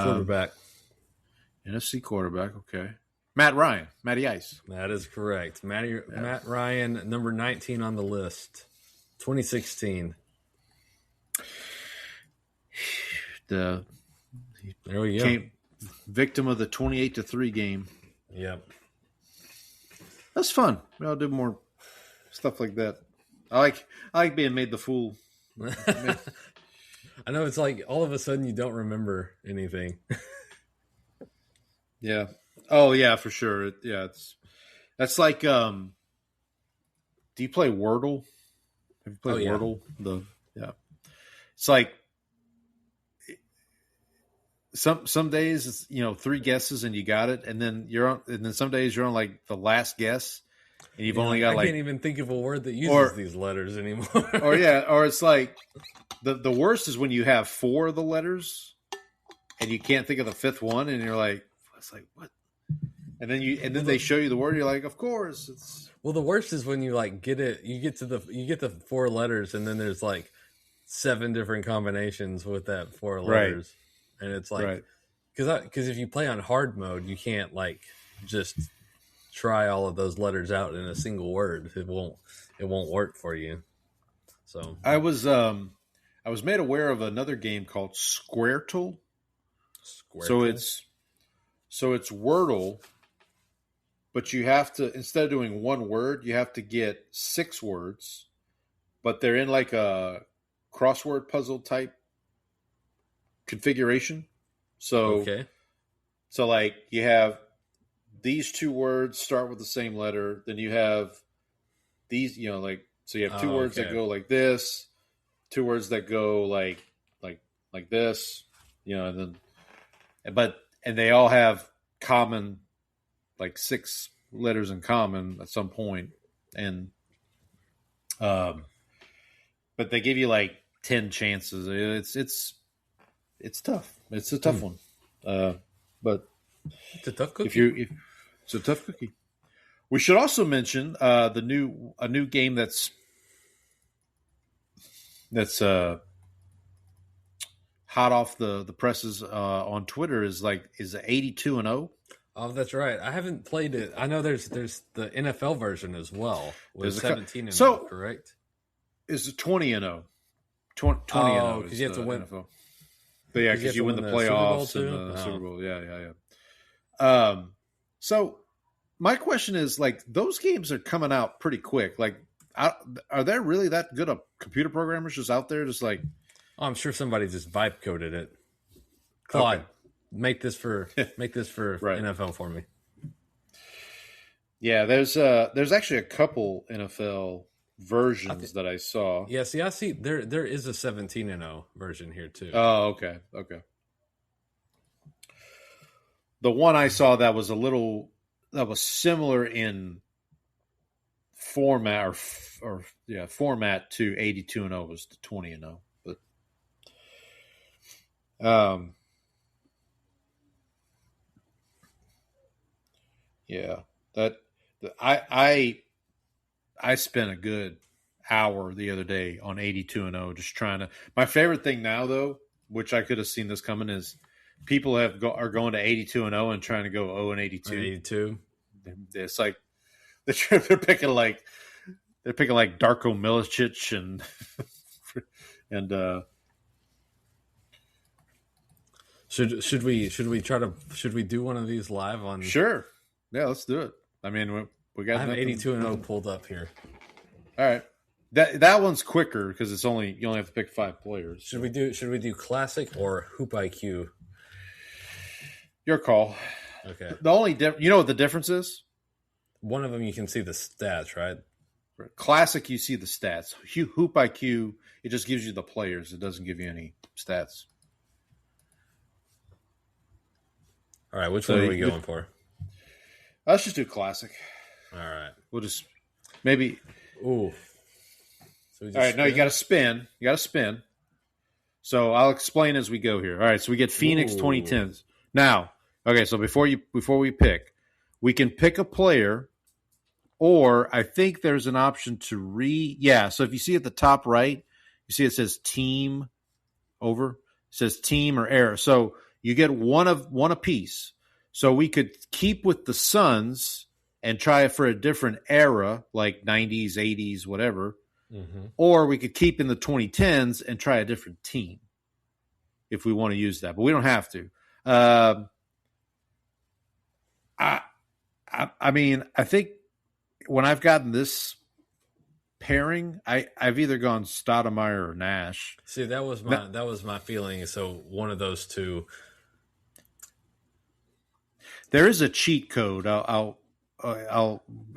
quarterback. Okay. Matty Ice. That is correct. Matt Ryan, number 19 on the list, 2016. There we go. Victim of the 28-3 game. Yep. That's fun. I'll do more stuff like that. I like being made the fool. I know, it's like all of a sudden you don't remember anything. Yeah. Oh yeah, for sure. That's like. Do you play Wordle? Have you played Wordle? It's like some days it's 3 guesses and you got it, and then and then some days you're on like the last guess, and you've only got I can't even think of a word that uses these letters anymore. or it's like the worst is when you have 4 of the letters and you can't think of the 5th one, and you're like, it's like what? And then they show you the word. You're like, of course. It's the worst is when you like get it. You get the 4 letters, and then there's like 7 different combinations with that 4 letters, and it's like Because if you play on hard mode, you can't like just try all of those letters out in a single word. It won't work for you. So I was made aware of another game called Squirtle. So it's Wordle, but you have to, instead of doing one word, you have to get 6 words, but they're in like a crossword puzzle type configuration. So like you have these 2 words start with the same letter, then you have these, like, so you have 2 words that go like this, 2 words that go like this, and then, and they all have common, like 6 letters in common at some point. And, but they give you like 10 chances. It's tough. It's a tough one. But it's a tough cookie. It's a tough cookie. We should also mention a new game that's hot off the presses on Twitter is 82-0. Oh, that's right. I haven't played it. I know there's the NFL version as well. With 17-0, correct? It's 20-0. 20-0 because you have to win. NFL. But yeah, because you win the playoffs and the Super Bowl. Yeah. So my question is, like, those games are coming out pretty quick. Like, are there really that good of computer programmers just out there, just like? Oh, I'm sure somebody just vibe coded it. Claude, make this for right. NFL for me. Yeah, there's actually a couple NFL versions that I saw. Yeah, see, I see there is a 17-0 version here too. Oh, okay. The one I saw that was similar in format format to 82-0 was the 20-0. But yeah, I spent a good hour the other day on 82-0 just trying to. My favorite thing now, though, which I could have seen this coming, is people are going to 82-0 and trying to go 0-82. 82. It's like they're picking like Darko Milicic and should we do one of these live on? Sure. Yeah, let's do it. I mean, we got. I have 82-0 pulled up here. All right, that one's quicker because you only have to pick 5 players. Should we do classic or hoop IQ? Your call. Okay. The only you know what the difference is? One of them you can see the stats, right? Classic, you see the stats. Hoop IQ, it just gives you the players. It doesn't give you any stats. All right, which one are we going for? Let's just do classic. All right. We'll just maybe. Ooh. So all right, no, you got to spin. So I'll explain as we go here. All right, so we get Phoenix 2010s. Now, okay, so before we pick, we can pick a player, or I think there's an option to so if you see at the top right, you see it says team over. It says team or error. So you get one apiece. So we could keep with the Suns and try it for a different era, like 90s, 80s, whatever. Mm-hmm. Or we could keep in the 2010s and try a different team if we want to use that. But we don't have to. I mean, I think when I've gotten this pairing, I've either gone Stoudemire or Nash. See, that was my feeling. So one of those two. There is a cheat code. I'll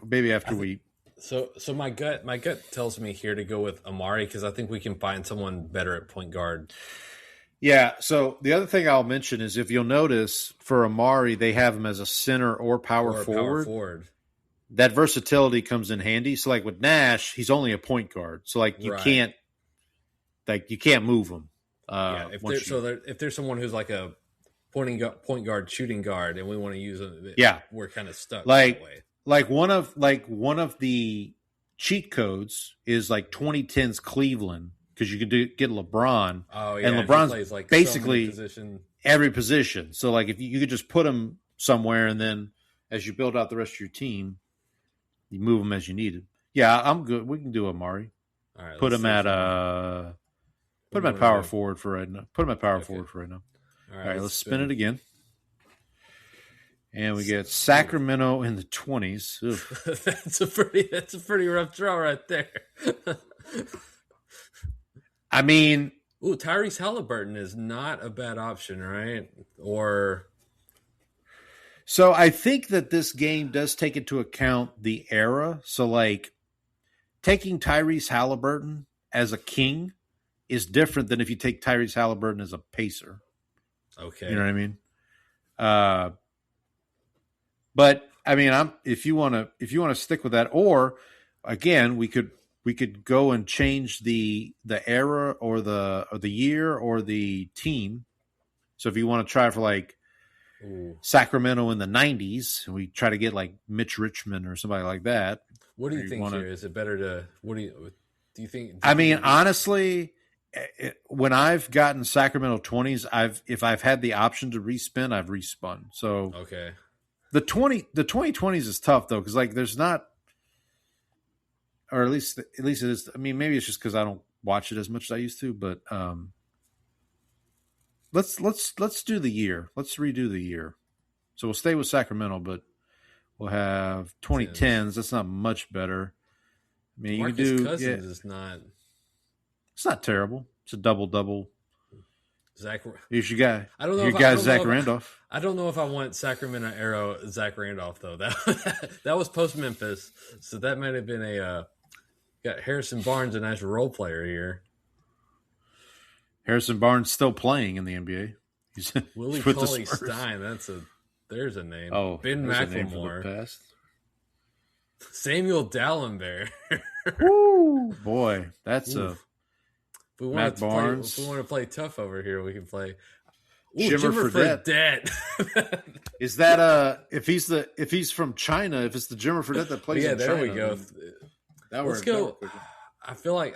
maybe after we. So my gut tells me here to go with Amari because I think we can find someone better at point guard. Yeah. So the other thing I'll mention is if you'll notice for Amari, they have him as a center or power forward. That versatility comes in handy. So like with Nash, he's only a point guard. So like you can't move him. If there's someone who's like a point guard, shooting guard, and we want to use it. Yeah, we're kind of stuck that way. Like one of the cheat codes is like 2010's Cleveland because you could get LeBron. Oh yeah, and he LeBron's plays, like, basically so many positions. every position. So like if you could just put him somewhere, and then as you build out the rest of your team, you move him as you need him. Yeah, I'm good. We can do Amari. All right, Put let's him see at What do you power wanna do? forward for right now. Put him at power Okay. forward for right now. All All right, let's spin it again. And we get Sacramento in the 20s. Ugh. That's a pretty rough draw right there. I mean, Ooh, Tyrese Halliburton is not a bad option, right? Or so I think that this game does take into account the era. So like taking Tyrese Halliburton as a king is different than if you take Tyrese Halliburton as a pacer. okay, You know what I mean? But I mean, if you want to stick with that, or again, we could go and change the era or the year or the team. So if you want to try for like Ooh. Sacramento in the 90s, we try to get like Mitch Richmond or somebody like that. What do Or you you think wanna- here? Is it better to? What do you think? I mean, honestly, when I've gotten Sacramento 20s, if I've had the option to respin, I've respun. So Okay. the 2020s is tough though, because like there's not, or at least it is. I mean, maybe it's just because I don't watch it as much as I used to. But let's do the year. Let's redo the year. So we'll stay with Sacramento, but we'll have 2010s. That's not much better. I mean, Marcus you can do. Cousins Yeah, is not it's not terrible. It's a double. Zach. Here's your guy. I don't know. Your if guy I don't Zach know if- Randolph. I don't know if I want Sacramento Arrow Zach Randolph though. That was post Memphis, so that might have been a got Harrison Barnes, a nice role player here. Harrison Barnes still playing in the NBA. He's Willie with the Cauley Spurs. Stein. There's a name. Oh, Ben there's a name for the McLemore, past. Samuel Dallenberg. Woo, boy, that's a If we Matt want to Barnes. Play, if we want to play tough over here, we can play. Ooh, Jimmer Fredette. Is that if he's from China? If it's the Jimmer Fredette that plays, Yeah, in there China, we go. then that Let's worked- go. that worked quicker. I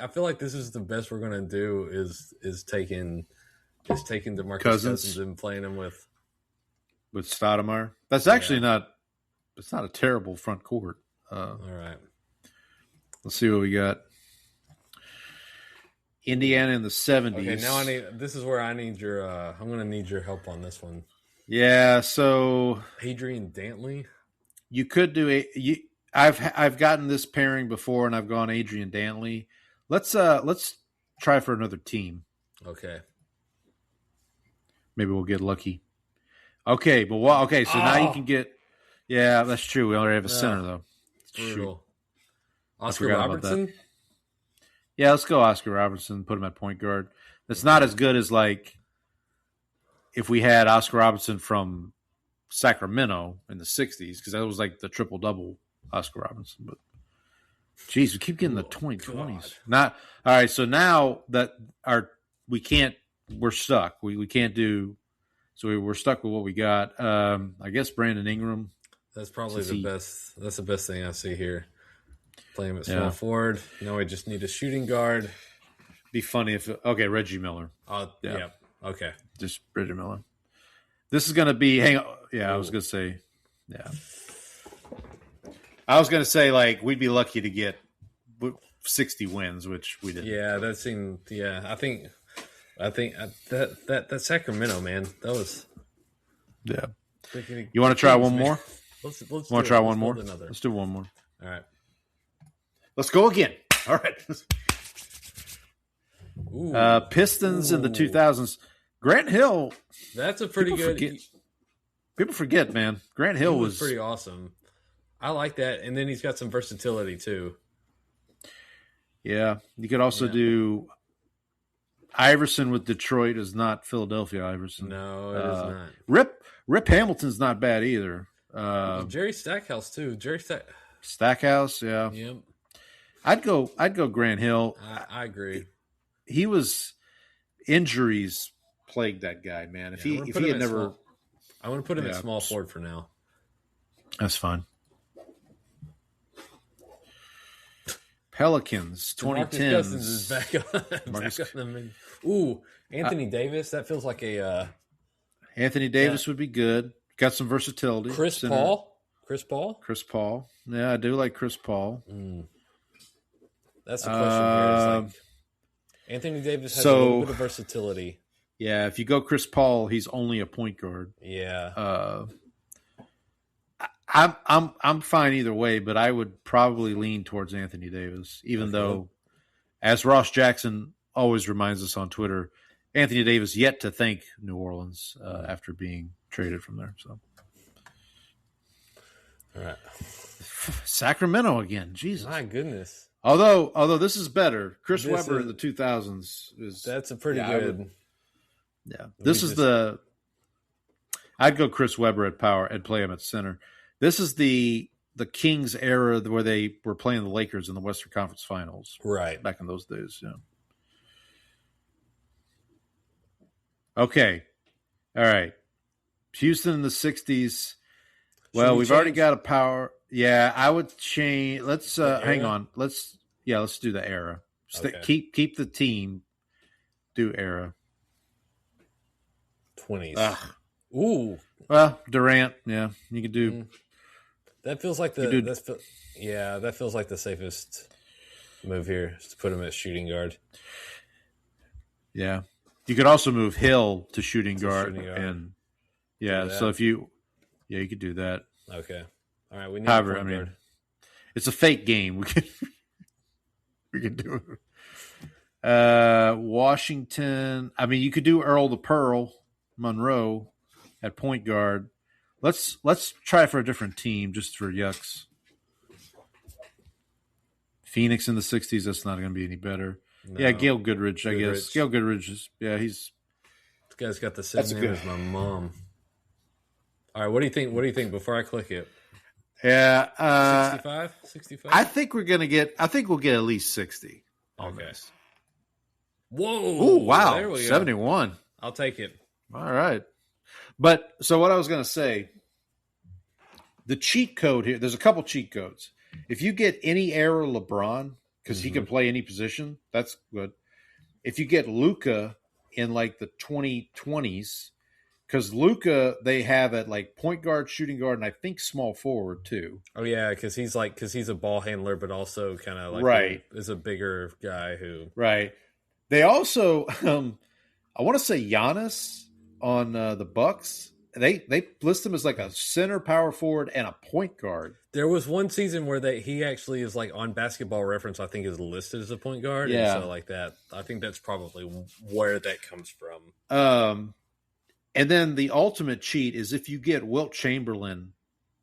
feel like this is the best we're gonna do is taking DeMarcus Cousins and playing him with Stoudemire. That's actually not. It's not a terrible front court. all right. Let's see what we got. Indiana in the 70s. Okay, now this is where I need your I'm gonna need your help on this one. Yeah, so Adrian Dantley. you could do I've gotten this pairing before, and I've gone Adrian Dantley. Let's try for another team. Okay. Maybe we'll get lucky. Okay, but so now you can get. Yeah, that's true. We already have a center though. Shoot. Brutal. Oscar forgot about Robertson. Yeah, let's go Oscar Robertson. Put him at point guard. It's not as good as like if we had Oscar Robertson from Sacramento in the 60s, because that was like the triple double Oscar Robertson. But geez, we keep getting the 2020s. Not all right. So now that we're stuck. We can't do. So we're stuck with what we got. I guess Brandon Ingram. That's probably the best. That's the best thing I see here. Play him at small Yeah. forward. No, we just need a shooting guard. Be funny if Reggie Miller. Yeah. Okay. Just Reggie Miller. This is going to be. Hang on. Yeah, I was going to say. Yeah. I was going to say like we'd be lucky to get 60 wins, which we didn't. Yeah, that seemed. Yeah, I think that Sacramento, man, that was. Yeah. You want to try one more? Let's Want to try one more? Another. Let's do one more. All right. Let's go again. All right. Ooh, Pistons in the 2000s. Grant Hill. that's a pretty people good. People forget, man. Grant Hill He was pretty awesome. I like that, and then he's got some versatility too. Yeah. You could also do Iverson with Detroit is not Philadelphia Iverson. No, it is not. Rip Hamilton's not bad either. Jerry Stackhouse too. Stackhouse, yeah. Yep, I'd go Grant Hill. I agree. He was injuries plagued that guy, man. If he had never, I want to put him at Yeah. small forward for now. that's fine. Pelicans, 2010s. Cousins is back on, back on the menu. Ooh, Anthony Davis. That feels like a Anthony Davis would be good. Got some versatility. Chris Paul. Chris Paul. Yeah, I do like Chris Paul. That's the question here. Is like Anthony Davis has a little bit of versatility. Yeah, if you go Chris Paul, he's only a point guard. Yeah. I'm fine either way, but I would probably lean towards Anthony Davis, even though, as Ross Jackson always reminds us on Twitter, Anthony Davis yet to thank New Orleans after being traded from there. So, all right, Sacramento again. Jesus, my goodness. Although this is better, Chris Webber in the 2000s is that's a pretty good. This is I'd go Chris Webber at power and play him at center. This is the Kings era where they were playing the Lakers in the Western Conference Finals, right? Back in those days, yeah. Okay, all right. Houston in the 60s. Well, we've already got a power. Yeah, I would change. Let's hang on. Let's do the era. Keep the team. Do era. 20s. Ooh. Well, Durant. Yeah, you could do. That feels like that feels like the safest move here is to put him at shooting guard. Yeah, you could also move Hill to shooting guard, and so if you could do that. Okay, all right. We need However, I mean, it's a fake game. We can do it. Washington. I mean, you could do Earl the Pearl Monroe at point guard. Let's try for a different team just for yucks. Phoenix in the 60s, that's not going to be any better. No. Yeah, Gail Goodrich, I guess. Gail Goodrich is, he's... This guy's got the same name as my mom. All right, what do you think before I click it? Yeah. 65? I think we'll get at least 60 on this. Whoa. Ooh, wow. There we go. 71. I'll take it. All right. But so what I was going to say, the cheat code here, there's a couple cheat codes. If you get any era LeBron, because he can play any position, that's good. If you get Luka in like the 2020s, because Luka they have at like point guard, shooting guard, and I think small forward too. Oh yeah, because he's a ball handler, but also kind of like is a bigger guy who They also, I want to say Giannis on the Bucks. They list him as like a center, power forward, and a point guard. There was one season where he actually is like on Basketball Reference. I think is listed as a point guard. Yeah, and so like that. I think that's probably where that comes from. And then the ultimate cheat is if you get Wilt Chamberlain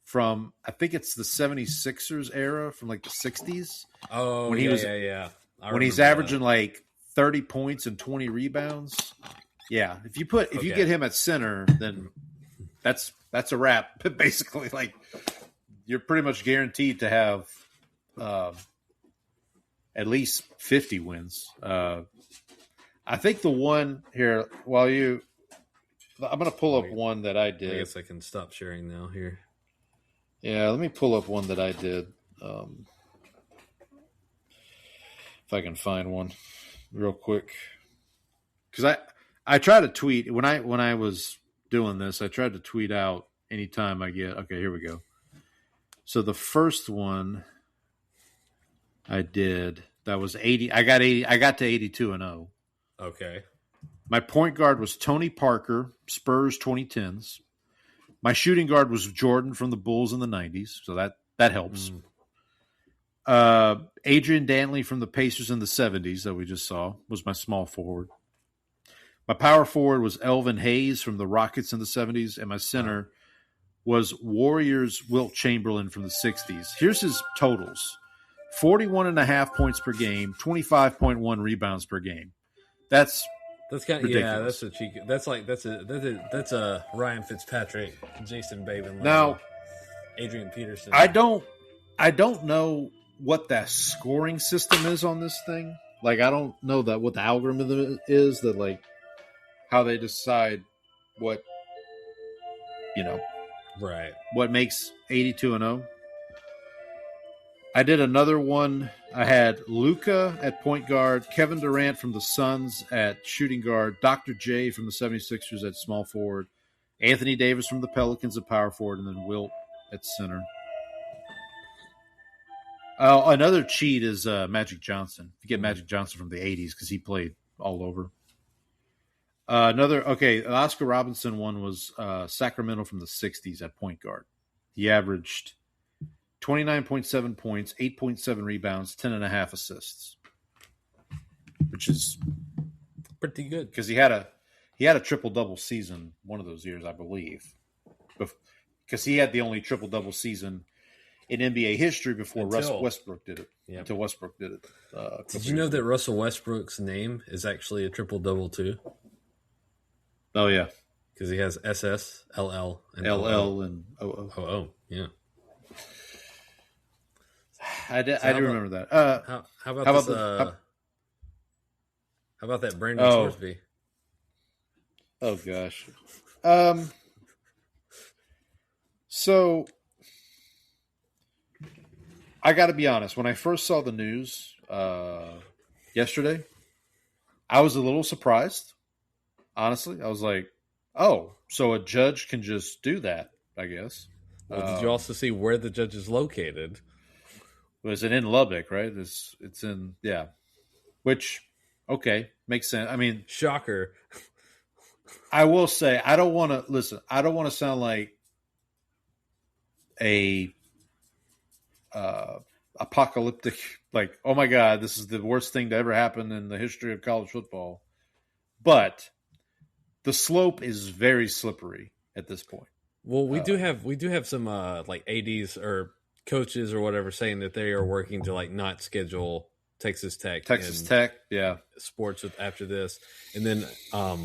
from, I think it's the 76ers era from like the 60s. Oh, when he was when he's averaging like 30 points and 20 rebounds. Yeah, if you get him at center, then that's a wrap. Basically, like you're pretty much guaranteed to have at least 50 wins. I think the one here I'm going to pull up one that I did. I guess I can stop sharing now here. Yeah, let me pull up one that I did. If I can find one real quick. Because I try to tweet when I was doing this, I tried to tweet out anytime I get, okay, here we go. So the first one I did, that was 80. I got to 82-0. Okay. My point guard was Tony Parker, Spurs 2010s. My shooting guard was Jordan from the Bulls in the 90s, so that helps. Adrian Dantley from the Pacers in the 70s that we just saw was my small forward. My power forward was Elvin Hayes from the Rockets in the 70s, and my center was Warriors Wilt Chamberlain from the 60s. Here's his totals. 41.5 points per game, 25.1 rebounds per game. That's kind of ridiculous. That's a cheeky. That's a Ryan Fitzpatrick, Jason Bateman. Now, Adrian Peterson. I don't know what that scoring system is on this thing. Like, I don't know what the algorithm is that like how they decide what what makes 82-0. I did another one. I had Luka at point guard, Kevin Durant from the Suns at shooting guard, Dr. J from the 76ers at small forward, Anthony Davis from the Pelicans at power forward, and then Wilt at center. Another cheat is Magic Johnson. You get Magic Johnson from the 80s because he played all over. The Oscar Robinson one was Sacramento from the 60s at point guard. He averaged 29.7 points, 8.7 rebounds, 10.5 assists, which is pretty good because he had a triple-double season one of those years, I believe, because he had the only triple-double season in NBA history before Russell Westbrook did it. Yep. Until Westbrook did it. Did you know that Russell Westbrook's name is actually a triple-double too? Oh, yeah. Because he has SS, LL, and LL and OO. OO, yeah. I do remember that. How about that Brandon Thorsby? Oh, gosh. So, I got to be honest. When I first saw the news yesterday, I was a little surprised. Honestly, I was like, oh, so a judge can just do that, I guess. Well, did you also see where the judge is located? Was it in Lubbock, right? It's in, yeah. Which, okay, makes sense. I mean, shocker. I will say, I don't want to sound like a apocalyptic, like, oh my God, this is the worst thing to ever happen in the history of college football. But the slope is very slippery at this point. Well, we do have some like ADs or coaches or whatever saying that they are working to like not schedule Texas Tech, yeah, sports after this. And then what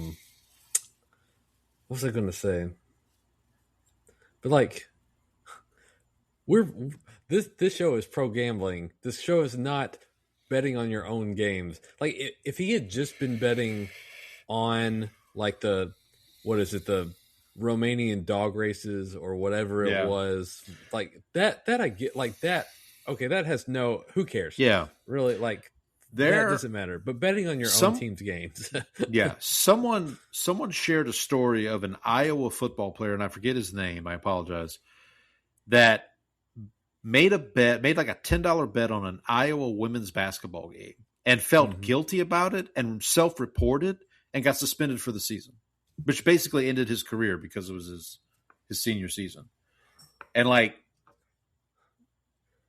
was I going to say? But like, this show is pro gambling. This show is not betting on your own games. Like if he had just been betting on like the Romanian dog races or whatever it was, like that I get, like that. Okay, that has no. Who cares? Yeah, really, like that doesn't matter. But betting on your own team's games. Yeah, someone shared a story of an Iowa football player, and I forget his name. I apologize. That made like a $10 bet on an Iowa women's basketball game and felt guilty about it and self-reported and got suspended for the season, which basically ended his career because it was his senior season. And like,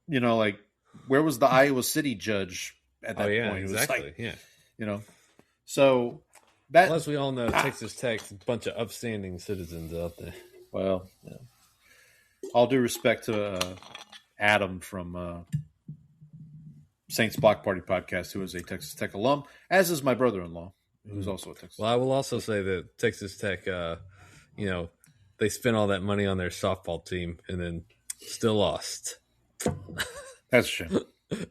you know, like where was the Iowa City judge at that point? Exactly. It was like, yeah. You know, so that, plus we all know Texas Tech's a bunch of upstanding citizens out there. Well, yeah. All due respect to Adam from Saints Block Party Podcast, who is a Texas Tech alum, as is my brother-in-law, who's also a Texas. Well, I will also say that Texas Tech, you know, they spent all that money on their softball team and then still lost. That's a shame.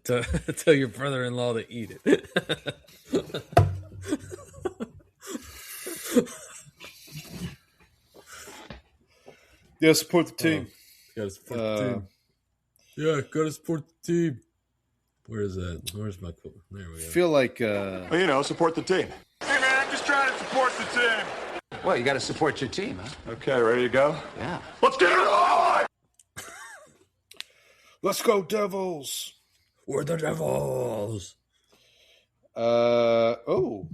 Tell your brother-in-law to eat it. Yeah, support the team. Gotta support the team. Yeah, gotta support the team. Where is that? Where's my quote? There we go. I feel like well, you know, support the team. Hey man, I'm just trying to support the team. Well, you got to support your team, huh? Okay, ready to go? Yeah. Let's get it on! Let's go, Devils. We're the Devils. Oh.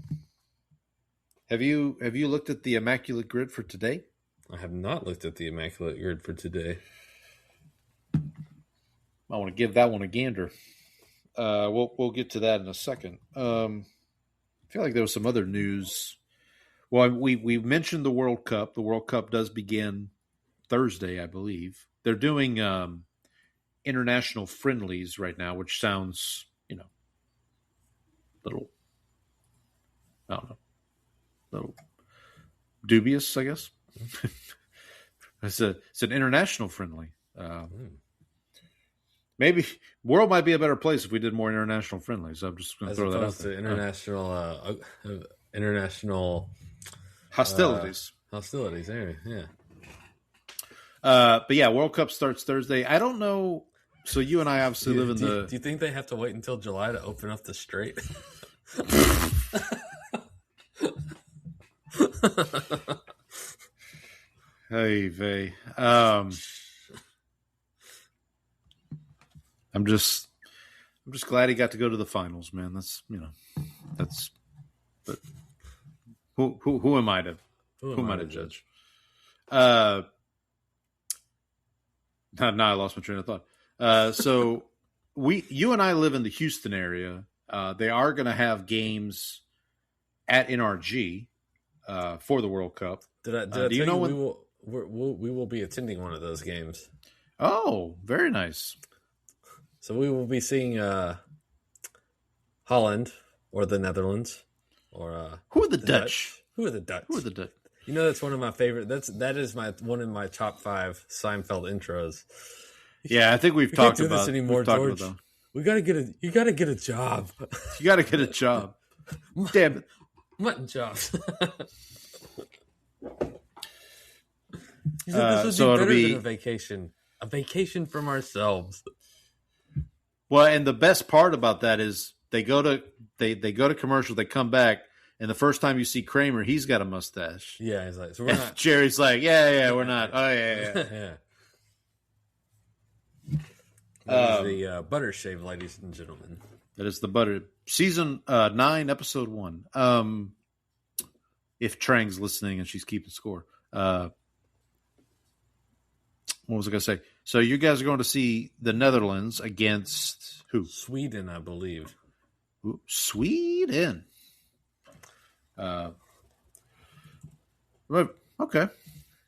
Have you looked at the Immaculate Grid for today? I have not looked at the Immaculate Grid for today. I want to give that one a gander. We'll get to that in a second. I feel like there was some other news. Well, we mentioned the World Cup. The World Cup does begin Thursday, I believe. They're doing international friendlies right now, which sounds, you know, little, I don't know, little dubious, I guess. It's an international friendly. Maybe world might be a better place if we did more international friendlies. I'm just going to throw that out there. International hostilities. Hostilities, there, yeah. But yeah, World Cup starts Thursday. I don't know. So you and I obviously live in do you think they have to wait until July to open up the Strait? Hey, Vay. I'm just glad he got to go to the finals, man. But who am I to judge? Now I lost my train of thought. So you and I live in the Houston area. They are going to have games at NRG for the World Cup. Did I tell you when we will be attending one of those games? Oh, very nice. So we will be seeing Holland or the Netherlands or who are the Dutch? Who are the Dutch? Who are the Dutch? You know, that's one of my favorite. That is one of my top 5 Seinfeld intros. Yeah, I think we've talked about this anymore, George. You gotta get a job. You gotta get a job. Damn it, mutton chops. He said this would be better than a vacation. A vacation from ourselves. Well, and the best part about that is they go to commercial, they come back, and the first time you see Kramer, he's got a mustache. Yeah, he's like, so we're not. Jerry's like, yeah, we're not. Oh, yeah. Yeah. That is the butter shave, ladies and gentlemen. That is the butter. Season 9, episode 1. If Trang's listening and she's keeping score. What was I going to say? So you guys are going to see the Netherlands against who? Sweden, I believe. Ooh, Sweden. Okay.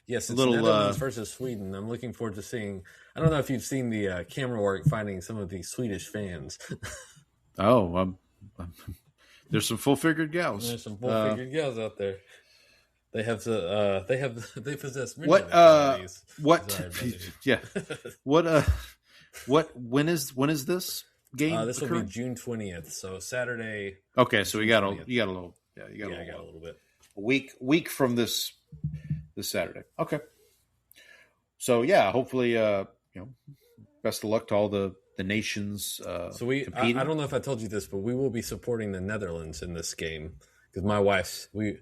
Yes, it's Netherlands versus Sweden. I'm looking forward to seeing. I don't know if you've seen the camera work finding some of the Swedish fans. There's some full-figured gals. There's some full-figured gals out there. They possess many qualities. Yeah. When is this game? This will be June 20th, so Saturday. Okay, so you got a little bit. A week from this Saturday. Okay. So yeah, hopefully best of luck to all the nations. So I don't know if I told you this, but we will be supporting the Netherlands in this game because we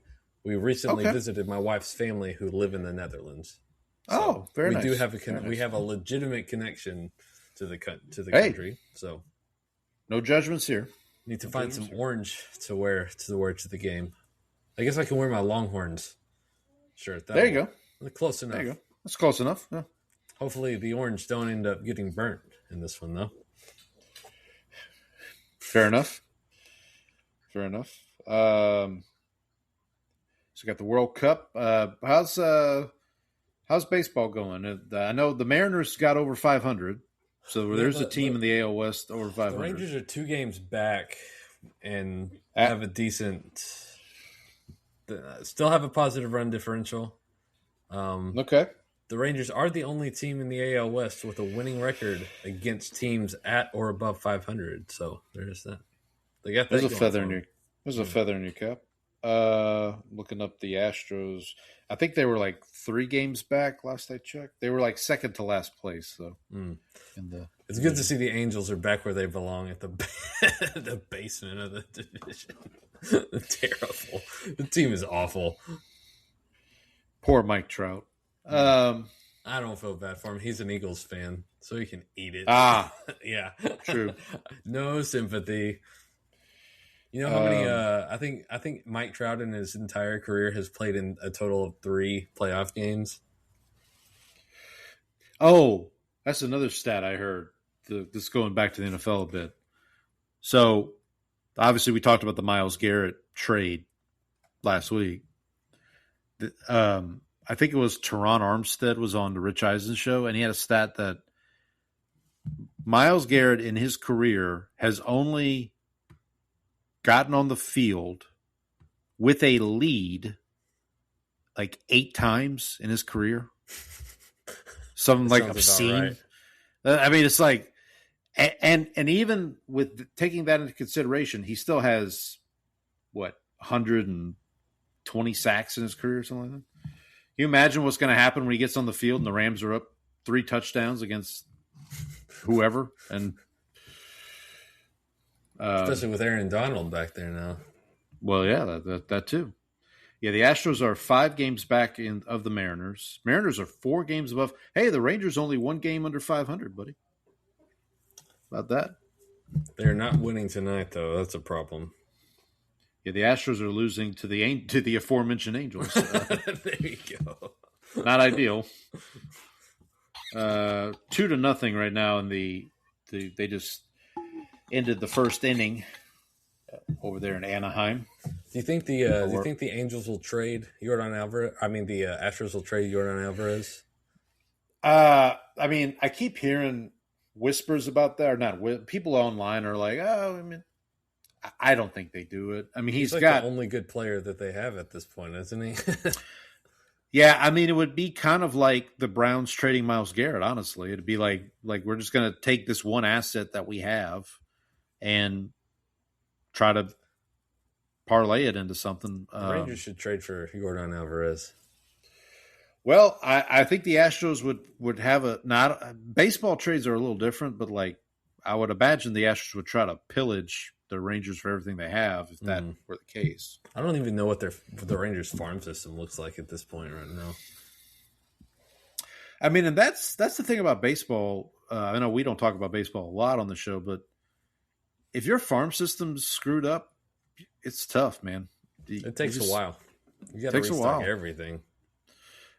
recently visited my wife's family who live in the Netherlands. So very nice. We do have we have a legitimate connection to the country. So no judgments here. Need to find some orange to wear to the game. I guess I can wear my Longhorns shirt. There you go. Close enough. There you go. That's close enough. Yeah. Hopefully the orange don't end up getting burnt in this one, though. Fair enough. So we got the World Cup. How's baseball going? I know the Mariners got over 500. So there's a team in the AL West over 500. The Rangers are 2 games back and have a decent. Still have a positive run differential. Okay. The Rangers are the only team in the AL West with a winning record against teams at or above 500. So there's that. They got that. There's a feather in your cap. Looking up the Astros, I think they were like 3 games back last I checked. They were like second to last place. So it's good to see the Angels are back where they belong at the basement of the division. Terrible. The team is awful. Poor Mike Trout. I don't feel bad for him. He's an Eagles fan, so he can eat it. Yeah, true. No sympathy. You know how many? I think Mike Trout in his entire career has played in a total of 3 playoff games. Oh, that's another stat I heard. This going back to the NFL a bit. So, obviously, we talked about the Myles Garrett trade last week. I think it was Teron Armstead was on the Rich Eisen show, and he had a stat that Myles Garrett in his career has only gotten on the field with a lead like 8 times in his career. Something like obscene. Right. I mean, it's like, and even with taking that into consideration, he still has 120 sacks in his career or something like that. Can you imagine what's going to happen when he gets on the field and the Rams are up 3 touchdowns against whoever. And especially with Aaron Donald back there now. Well, yeah, that too. Yeah, the Astros are 5 games back of the Mariners. Mariners are 4 games above. Hey, the Rangers only 1 game under 500, buddy. About that. They're not winning tonight, though. That's a problem. Yeah, the Astros are losing to the aforementioned Angels. There you go. Not ideal. 2-0 right now, and they just ended the first inning over there in Anaheim. Do you think the Angels will trade Yordan Alvarez? I mean, the Astros will trade Yordan Alvarez. I mean, I keep hearing whispers about that, or not. People online are like, "Oh, I mean, I don't think they do it." I mean, he's like got the only good player that they have at this point, isn't he? Yeah, I mean, it would be kind of like the Browns trading Myles Garrett. Honestly, it'd be like we're just going to take this one asset that we have and try to parlay it into something. The Rangers should trade for Yordan Alvarez. Well, I think the Astros would have baseball trades are a little different, but like I would imagine the Astros would try to pillage the Rangers for everything they have if that were the case. I don't even know what the Rangers farm system looks like at this point right now. I mean, and that's the thing about baseball. I know we don't talk about baseball a lot on the show, but if your farm system's screwed up, it's tough, man. It takes a while. You got to restock everything.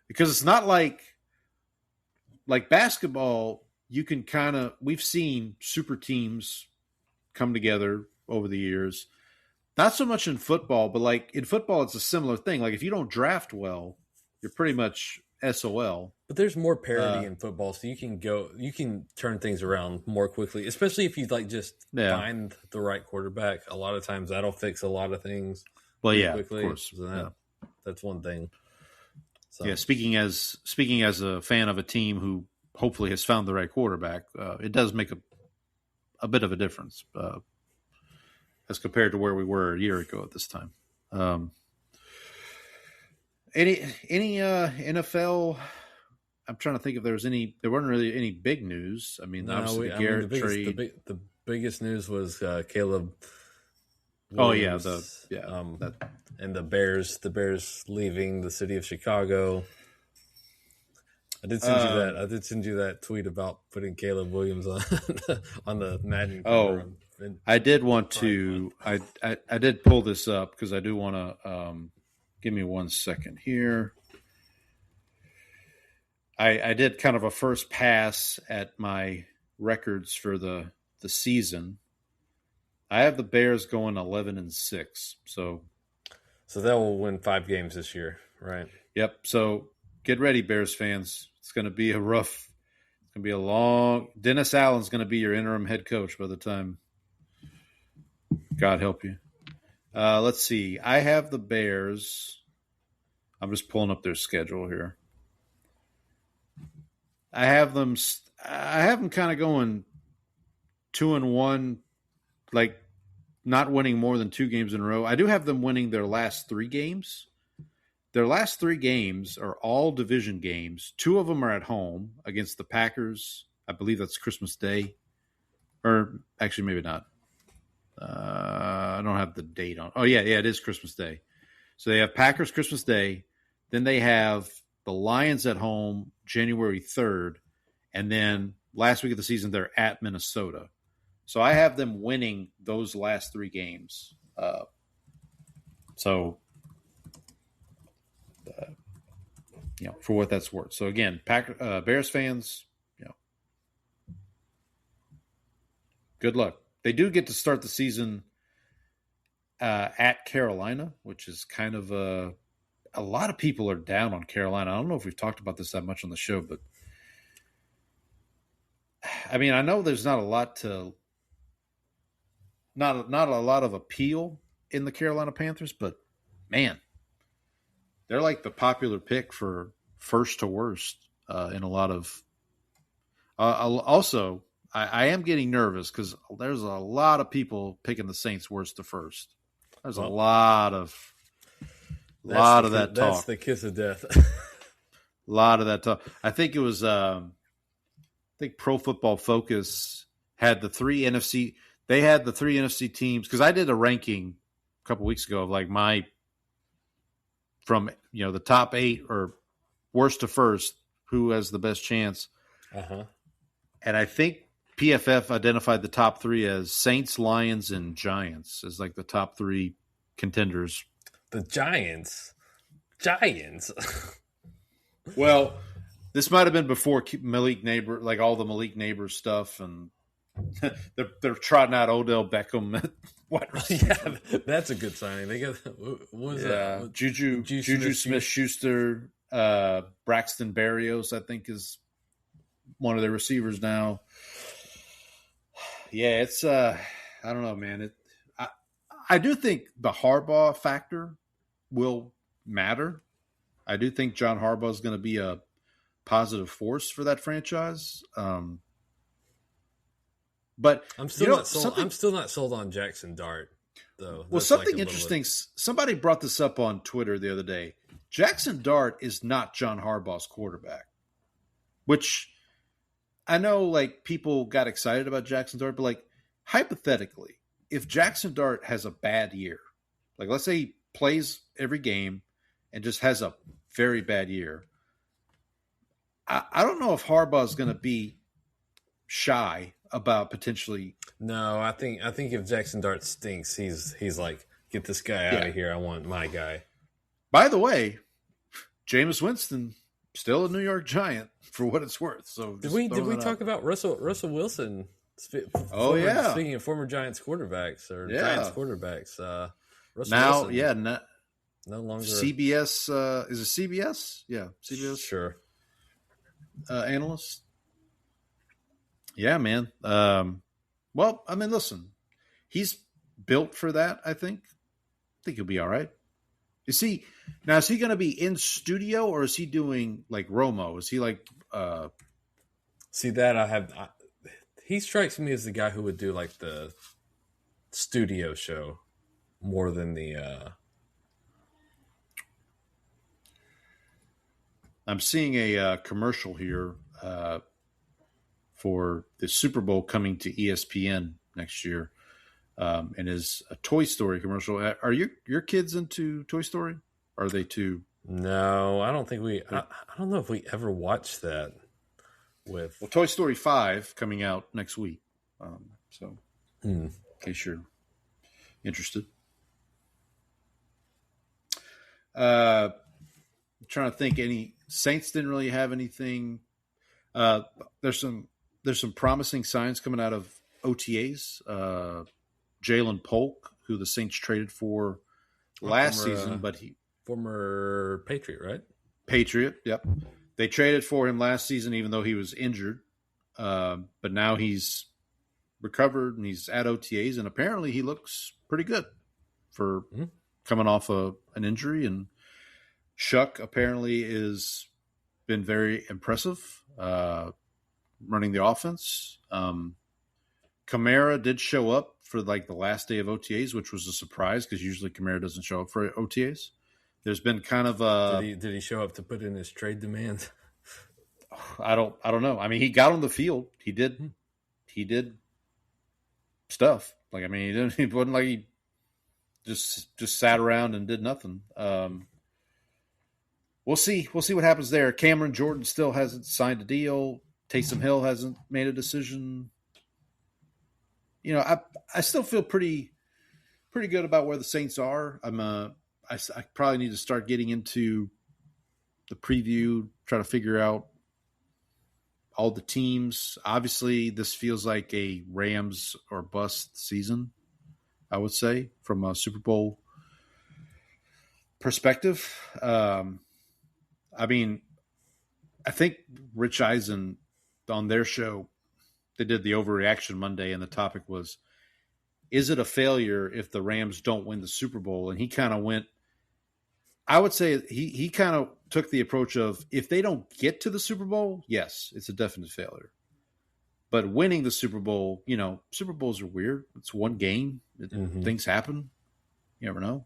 Because it's not like basketball, you can we've seen super teams come together over the years. Not so much in football, but like in football, it's a similar thing. Like if you don't draft well, you're pretty much SOL. But there's more parity in football, so you can turn things around more quickly, especially if you find the right quarterback. A lot of times that'll fix a lot of things. Well, yeah, quickly. Of course. So that's one thing. So. Yeah, speaking as a fan of a team who hopefully has found the right quarterback, it does make a bit of a difference as compared to where we were a year ago at this time. Any NFL? I'm trying to think if there was any. There weren't really any big news. I mean, obviously the Garrett trade. The biggest news was Caleb. Williams, and the Bears leaving the city of Chicago. I did send you that tweet about putting Caleb Williams on the Madden cover. I did want to. I did pull this up because I do want to. Give me 1 second here. I did kind of a first pass at my records for the season. I have the Bears going 11-6. So they will win 5 games this year, right? Yep. So get ready, Bears fans. It's going to be a long. Dennis Allen's going to be your interim head coach by the time. God help you. Let's see. I have the Bears. I'm just pulling up their schedule here. I have them kind of going 2-1, like not winning more than 2 games in a row. I do have them winning their last 3 games. Their last 3 games are all division games. 2 of them are at home against the Packers. I believe that's Christmas Day. Or actually, maybe not. I don't have the date on. Oh, yeah, it is Christmas Day. So they have Packers Christmas Day. Then they have the Lions at home January 3rd. And then last week of the season, they're at Minnesota. So I have them winning those last 3 games. For what that's worth. So again, Bears fans, good luck. They do get to start the season at Carolina, which is kind of a lot of people are down on Carolina. I don't know if we've talked about this that much on the show, but I mean, I know there's not a lot of appeal in the Carolina Panthers, but man, they're like the popular pick for first to worst in a lot of. Also, I am getting nervous because there's a lot of people picking the Saints worst to first. There's a lot of that talk. That's the kiss of death. A lot of that talk. I think it was think Pro Football Focus had the three NFC. They had the three NFC teams because I did a ranking a couple weeks ago of like from the top 8 or worst to first, who has the best chance. And I think PFF identified the top 3 as Saints, Lions, and Giants as like the top 3 contenders. The Giants. Well, this might have been before Malik Neighbor, like all the Malik Neighbor stuff, and they're trotting out Odell Beckham. Yeah, that's a good signing. They got Juju Smith-Schuster, Braxton Berrios, I think, is one of their receivers now. Yeah, it's I don't know, man. I do think the Harbaugh factor will matter. I do think John Harbaugh is going to be a positive force for that franchise. But I'm still not sold. I'm still not sold on Jackson Dart, though. Well, something interesting. Somebody brought this up on Twitter the other day. Jackson Dart is not John Harbaugh's quarterback, which I know like people got excited about Jackson Dart, but like hypothetically, if Jackson Dart has a bad year, like let's say he plays every game and just has a very bad year, I don't know if Harbaugh is going to be shy about potentially. No, I think if Jackson Dart stinks, he's like, get this guy out of here. I want my guy. By the way, Jameis Winston still a New York Giant for what it's worth. So did we talk about Russell Wilson? Speaking of former Giants quarterbacks or Giants quarterbacks, Russell Wilson, no longer CBS. Is it CBS? Yeah, CBS. Sure. Analyst. Yeah, man. Well, I mean, listen, he's built for that. I think he'll be all right. Is he going to be in studio or is he doing like Romo? Is he like? See that he strikes me as the guy who would do like the studio show more than the. I'm seeing a commercial here for the Super Bowl coming to ESPN next year, and is a Toy Story commercial. Are your kids into Toy Story? Are they too? No, I don't think we. I don't know if we ever watched that. Well, Toy Story 5 coming out next week. In case you're interested. I'm trying to think. Any Saints didn't really have anything. There's some promising signs coming out of OTAs. Jalen Polk, who the Saints traded for last season, but former Patriot, right? Patriot, yep. They traded for him last season, even though he was injured. But now he's recovered and he's at OTAs, and apparently he looks pretty good for coming off an injury. And Shuck apparently is been very impressive running the offense. Kamara did show up for like the last day of OTAs, which was a surprise because usually Kamara doesn't show up for OTAs. There's been kind of a. Did he show up to put in his trade demands? I don't know. I mean, he got on the field. He did stuff. Like, I mean, he wasn't like he just sat around and did nothing. We'll see. We'll see what happens there. Cameron Jordan still hasn't signed a deal. Taysom Hill hasn't made a decision. You know, I still feel pretty good about where the Saints are. I probably need to start getting into the preview, try to figure out all the teams. Obviously, this feels like a Rams or bust season, I would say, from a Super Bowl perspective. I mean, I think Rich Eisen on their show, they did the Overreaction Monday, and the topic was, is it a failure if the Rams don't win the Super Bowl? And he kind of went, I would say he kind of took the approach of, if they don't get to the Super Bowl, yes, it's a definite failure. But winning the Super Bowl, you know, Super Bowls are weird. It's one game. Things happen. You never know.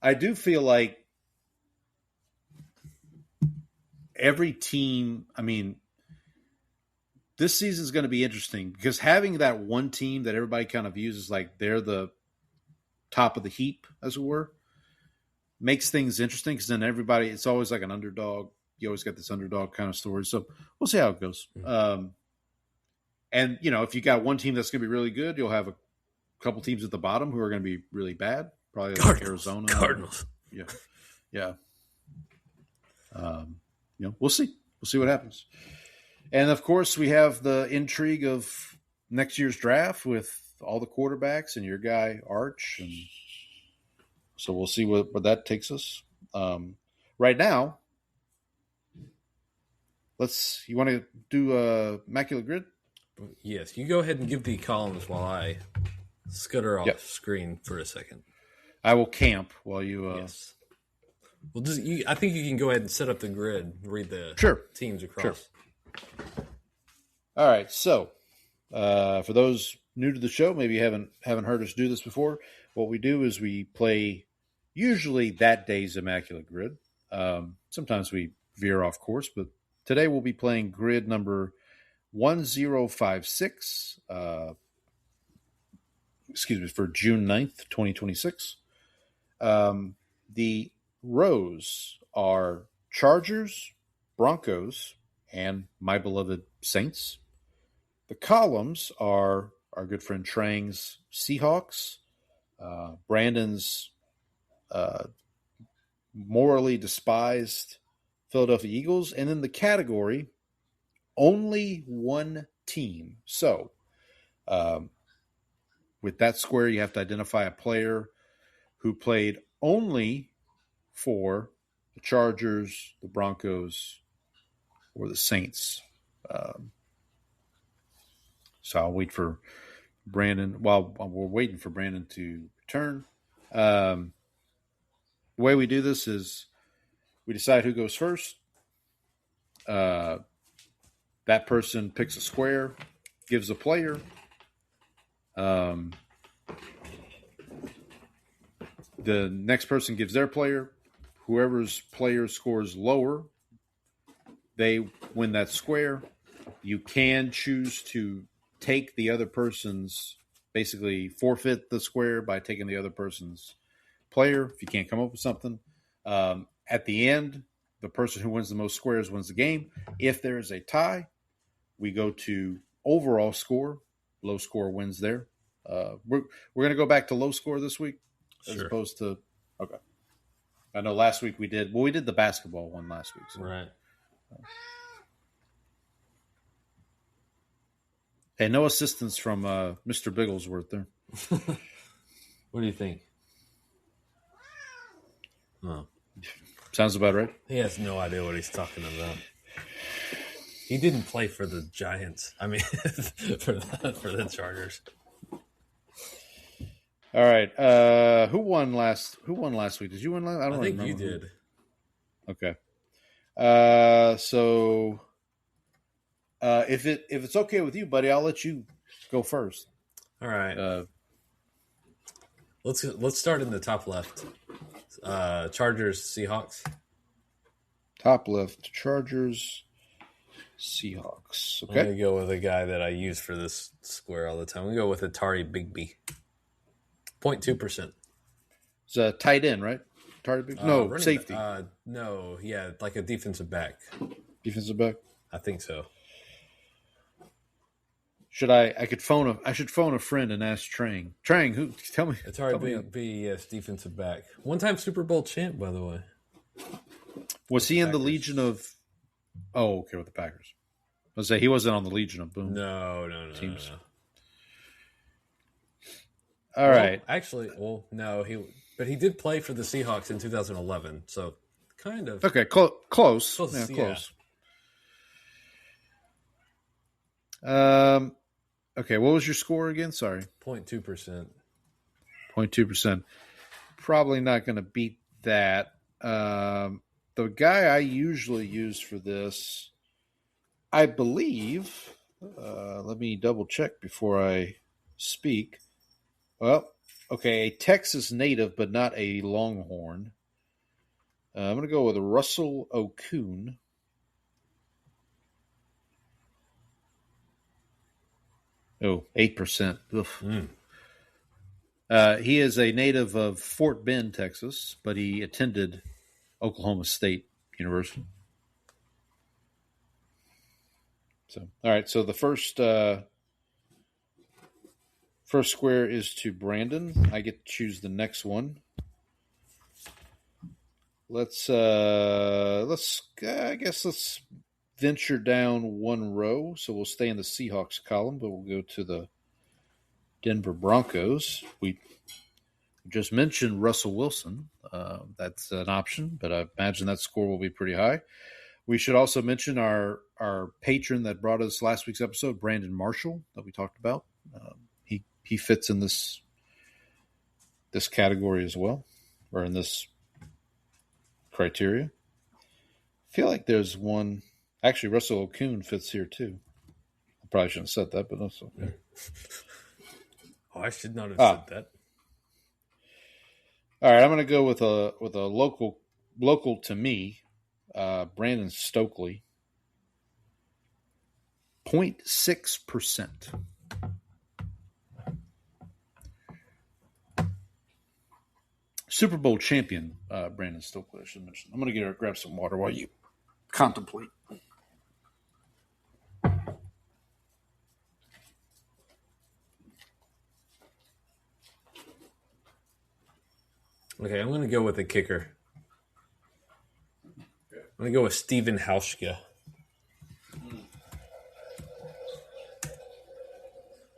I do feel like every team, I mean, this season is going to be interesting because having that one team that everybody kind of uses like they're the top of the heap, as it were, makes things interesting because then everybody, it's always like an underdog. You always got this underdog kind of story. So we'll see how it goes. And, if you got one team that's going to be really good, you'll have a couple teams at the bottom who are going to be really bad. Probably like Arizona. Cardinals. Yeah. We'll see. We'll see what happens. And, of course, we have the intrigue of next year's draft with all the quarterbacks and your guy, Arch. And so we'll see where that takes us. Right now, you want to do Immaculate Grid? Yes, you go ahead and give the columns while I scutter off screen for a second. I will camp while you. Yes. Well, I think you can go ahead and set up the grid, read the teams across. Sure. All right. So, for those new to the show, maybe you haven't heard us do this before. What we do is we play usually that day's Immaculate Grid. Sometimes we veer off course, but today we'll be playing grid number 1056. For June 9th, 2026. The rows are Chargers, Broncos, and my beloved Saints. The columns are our good friend Trang's Seahawks, Brandon's morally despised Philadelphia Eagles, and then the category, only one team. So, with that square, you have to identify a player who played only for the Chargers, the Broncos, or the Saints. So I'll wait for Brandon. While we're waiting for Brandon to return, the way we do this is we decide who goes first. That person picks a square, gives a player. The next person gives their player. Whoever's player scores lower, they win that square. You can choose to take the other person's, basically forfeit the square by taking the other person's player if you can't come up with something. At the end, the person who wins the most squares wins the game. If there is a tie, we go to overall score. Low score wins there. We're going to go back to low score this week as opposed to – okay. I know last week we did the basketball one last week. So. Right. Hey, no assistance from Mr. Bigglesworth there. What do you think? Oh. Sounds about right. He has no idea what he's talking about. He didn't play for the Giants. I mean, for the Chargers. All right. Who won last week? Did you win last? I think you did. Okay. So if it's okay with you, buddy, I'll let you go first. All right. Let's start in the top left. Chargers, Seahawks. Top left, Chargers, Seahawks. Okay. I'm going to go with a guy that I use for this square all the time. We go with Atari Bigby. 0.2%. It's a tight end, right? Atari Bigby? No, safety. No, yeah, like a defensive back. Defensive back? I think so. I should phone a friend and ask Trang. Trang, who? Tell me. Atari Bigby, yes, defensive back. One-time Super Bowl champ, by the way. Was he in the Legion of? Oh, okay, with the Packers. I was say he wasn't on the Legion of Boom. No. Teams. No. All right. Actually, no, he did play for the Seahawks in 2011, so kind of. Okay, close. Close. Okay, what was your score again? Sorry. 0.2%. 0.2%. Probably not going to beat that. The guy I usually use for this, I believe, let me double check before I speak. Well, okay, a Texas native, but not a Longhorn. I'm going to go with Russell Okun. Oh, 8%. He is a native of Fort Bend, Texas, but he attended Oklahoma State University. So, all right. So the first square is to Brandon. I get to choose the next one. Let's venture down one row. So we'll stay in the Seahawks column, but we'll go to the Denver Broncos. We just mentioned Russell Wilson. That's an option, but I imagine that score will be pretty high. We should also mention our patron that brought us last week's episode, Brandon Marshall, that we talked about. He fits in this category as well, or in this criteria. I feel like there's one. Actually, Russell O'Coon fits here too. I probably shouldn't have said that, but that's okay. Oh, I should not have said that. All right, I'm going to go with a local to me, Brandon Stokely, 0.6%. Super Bowl champion, Brandon Stokely, I should mention. I'm going to grab some water while you contemplate. Okay, I'm going to go with a kicker. I'm going to go with Steven Hauschka.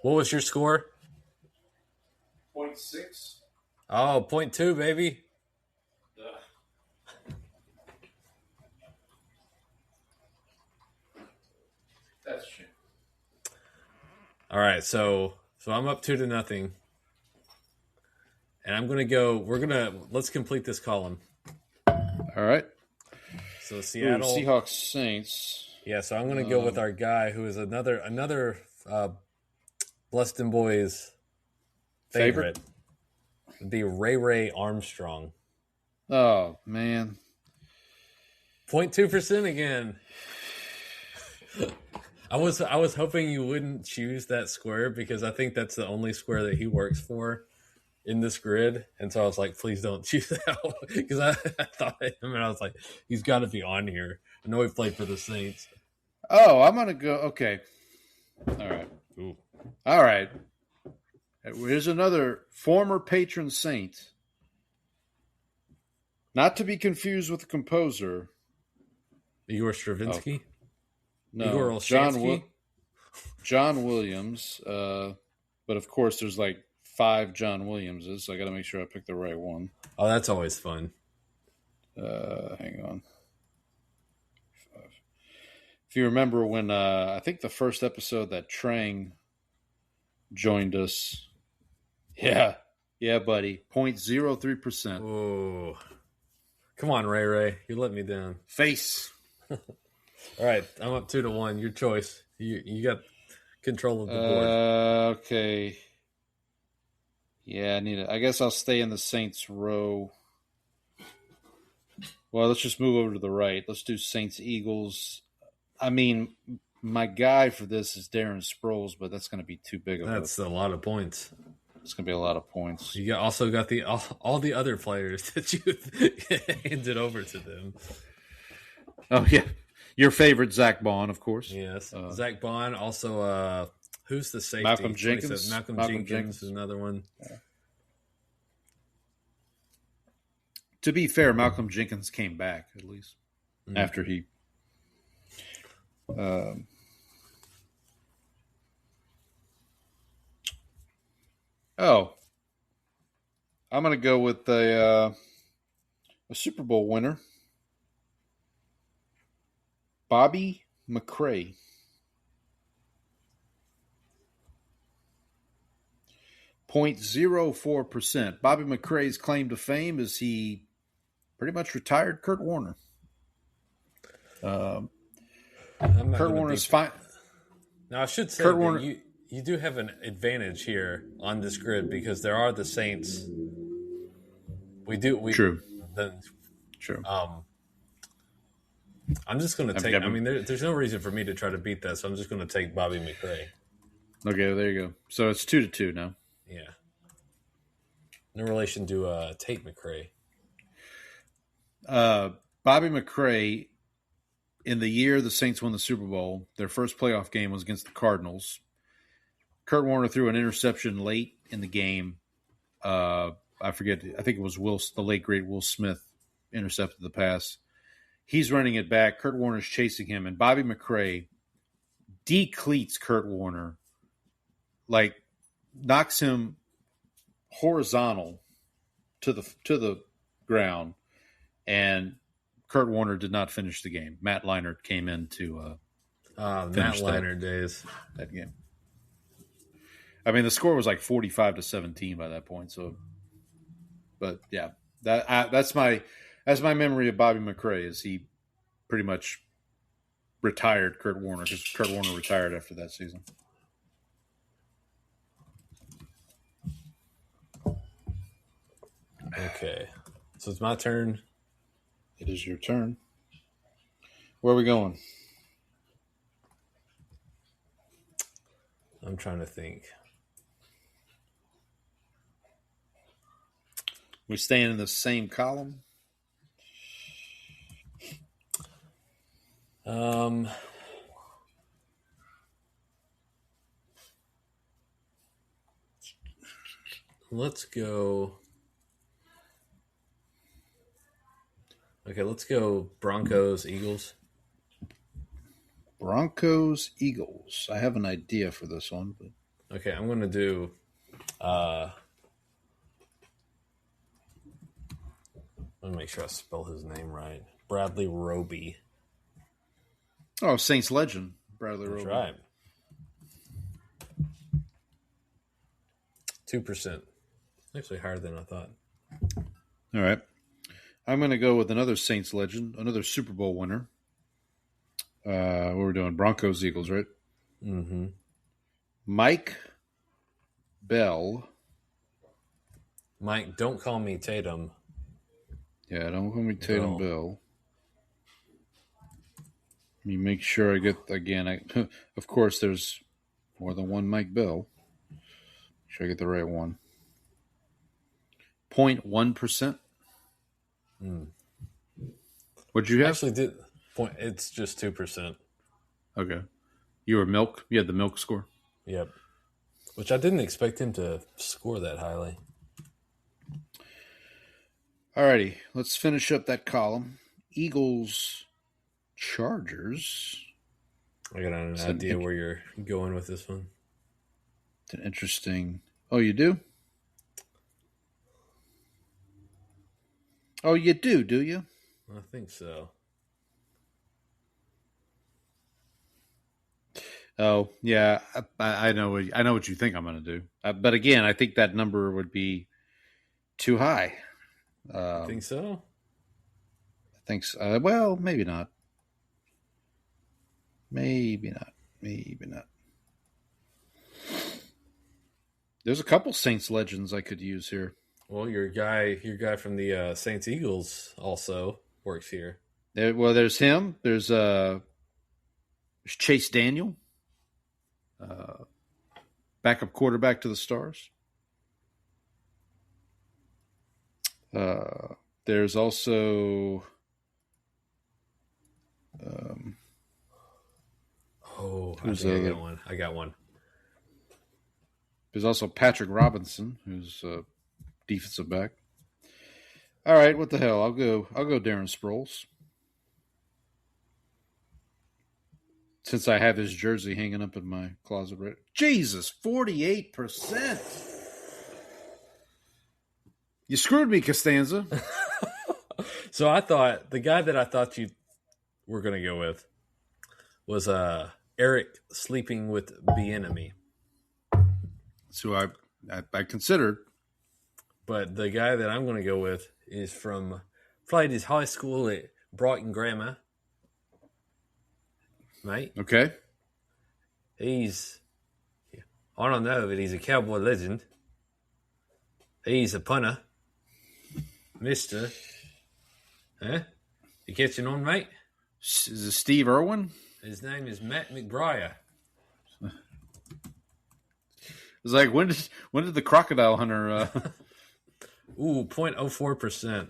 What was your score? 0.6. Oh, 0.2, baby. That's true. All right, so I'm up 2-0. And I'm going to go, let's complete this column. All right. So Seattle. Seahawks Saints. Yeah, so I'm going to go with our guy who is another Blessed Dem Boyz favorite. The Ray Armstrong. Oh, man. 0.2% again. I was hoping you wouldn't choose that square because I think that's the only square that he works for in this grid. And so I was like, please don't choose that one. Because I thought of him and I was like, he's got to be on here. I know he played for the Saints. Oh, I'm going to go. Okay. All right. Ooh. All right. Here's another former patron saint. Not to be confused with the composer. Igor Stravinsky? Oh. No, Igor Olshansky? John Williams. But of course, there's like 5 John Williamses, so I got to make sure I pick the right one. Oh, that's always fun. Hang on. If you remember when I think the first episode that Trang joined us. Yeah, buddy. 0.03%. Oh, come on, Ray. You let me down. Face. All right, I'm up 2-1. Your choice. You got control of the board. Okay. Yeah, I need it. I guess I'll stay in the Saints row. Well, let's just move over to the right. Let's do Saints Eagles. I mean, my guy for this is Darren Sproles, but that's going to be too big of That's a lot of points. It's going to be a lot of points. You also got all the other players that you handed over to them. Oh, yeah. Your favorite, Zach Bond, of course. Yes. Zach Bond. Also, who's the safety? Malcolm Jenkins. Malcolm Jenkins is another one. Yeah. To be fair, Malcolm Jenkins came back, at least, after he... I'm going to go with a Super Bowl winner, Bobby McCray. 0.04%. Bobby McCray's claim to fame is he pretty much retired Kurt Warner. Kurt Warner's fine. Now, I should say that you do have an advantage here on this grid because there are the Saints. True. True. I'm just going to take. I mean, there's no reason for me to try to beat that, so I'm just going to take Bobby McCray. Okay, there you go. So it's 2-2 now. Yeah. No relation to Tate McRae. Bobby McRae, in the year the Saints won the Super Bowl, their first playoff game was against the Cardinals. Kurt Warner threw an interception late in the game. I forget. I think it was the late great Will Smith intercepted the pass. He's running it back. Kurt Warner's chasing him, and Bobby McRae decleats Kurt Warner, like knocks him horizontal to the ground, and Kurt Warner did not finish the game. Matt Leinart came in to Matt Leinart days. That game. I mean, the score was like 45-17 by that point. So, but yeah, that's my memory of Bobby McRae. Is he pretty much retired Kurt Warner, because Kurt Warner retired after that season. Okay, so it's my turn. It is your turn. Where are we going? I'm trying to think. We staying in the same column? Let's go. Okay, let's go Broncos, Eagles. Broncos, Eagles. I have an idea for this one. But... Okay, I'm going to do let me make sure I spell his name right. Bradley Roby. Oh, Saints legend, Bradley Roby. That's right. 2%. Actually higher than I thought. All right. I'm going to go with another Saints legend, another Super Bowl winner. What we're doing, Broncos, Eagles, right? Mm-hmm. Mike Bell. Mike, don't call me Tatum. Yeah, don't call me Tatum Bell. Let me make sure I get, again, of course, there's more than one Mike Bell. Make sure I get the right one. 0.1%. What'd you have? Actually, it's just 2%. Okay. You were milk? You had the milk score? Yep. Which I didn't expect him to score that highly. Alrighty, let's finish up that column. Eagles, Chargers. I got an idea where you're going with this one. It's an interesting... Oh, you do? Oh, you do you? I think so. Oh, yeah, I know what you think I'm going to do. But again, I think that number would be too high. I think so? I think so. Well, maybe not. Maybe not. There's a couple Saints legends I could use here. Well, your guy from the Saints Eagles also works here. There's him. There's Chase Daniel, backup quarterback to the Stars. There's also I got one. There's also Patrick Robinson, who's a defensive back. All right, what the hell? I'll go Darren Sproles. Since I have his jersey hanging up in my closet, right? Jesus, 48%. You screwed me, Costanza. So I thought the guy that I thought you were going to go with was Eric Sleeping with Bieniemy. So I considered. But the guy that I'm going to go with is played his high school at Brighton Grammar. Mate. Okay. I don't know, but he's a Cowboy legend. He's a punter. Mister. Huh? You catching on, mate? Is it Steve Irwin? His name is Matt McBriar. It's like when did the crocodile hunter? Ooh, 0.04%.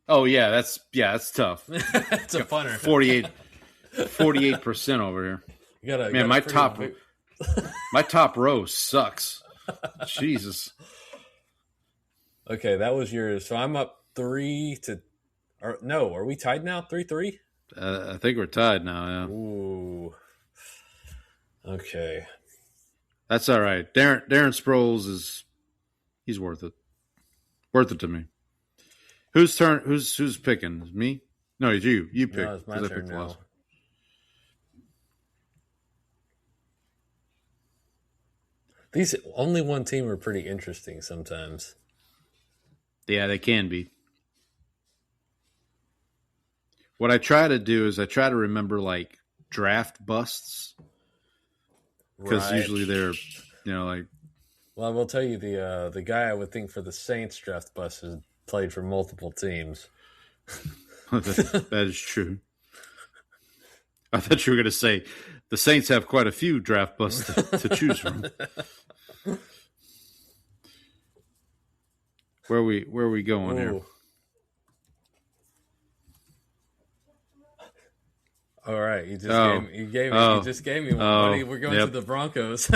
Oh yeah, that's tough. It's a punter. 48% over here. Man, my top row sucks. Jesus. Okay, that was yours. So I'm up 3 to. Or no, are we tied now? 3-3. I think we're tied now. Yeah. Ooh. Okay. That's all right. Darren Sproles he's worth it. Worth it to me. Whose turn? Who's picking? Me? No, it's you. You pick. No, it's my turn now. These only one team are pretty interesting sometimes. Yeah, they can be. What I try to do is I try to remember like draft busts because usually they're, like. Well, I will tell you the guy I would think for the Saints draft bust has played for multiple teams. That is true. I thought you were going to say the Saints have quite a few draft busts to choose from. Where are we going here? All right, you just gave me one. Buddy. We're going to the Broncos.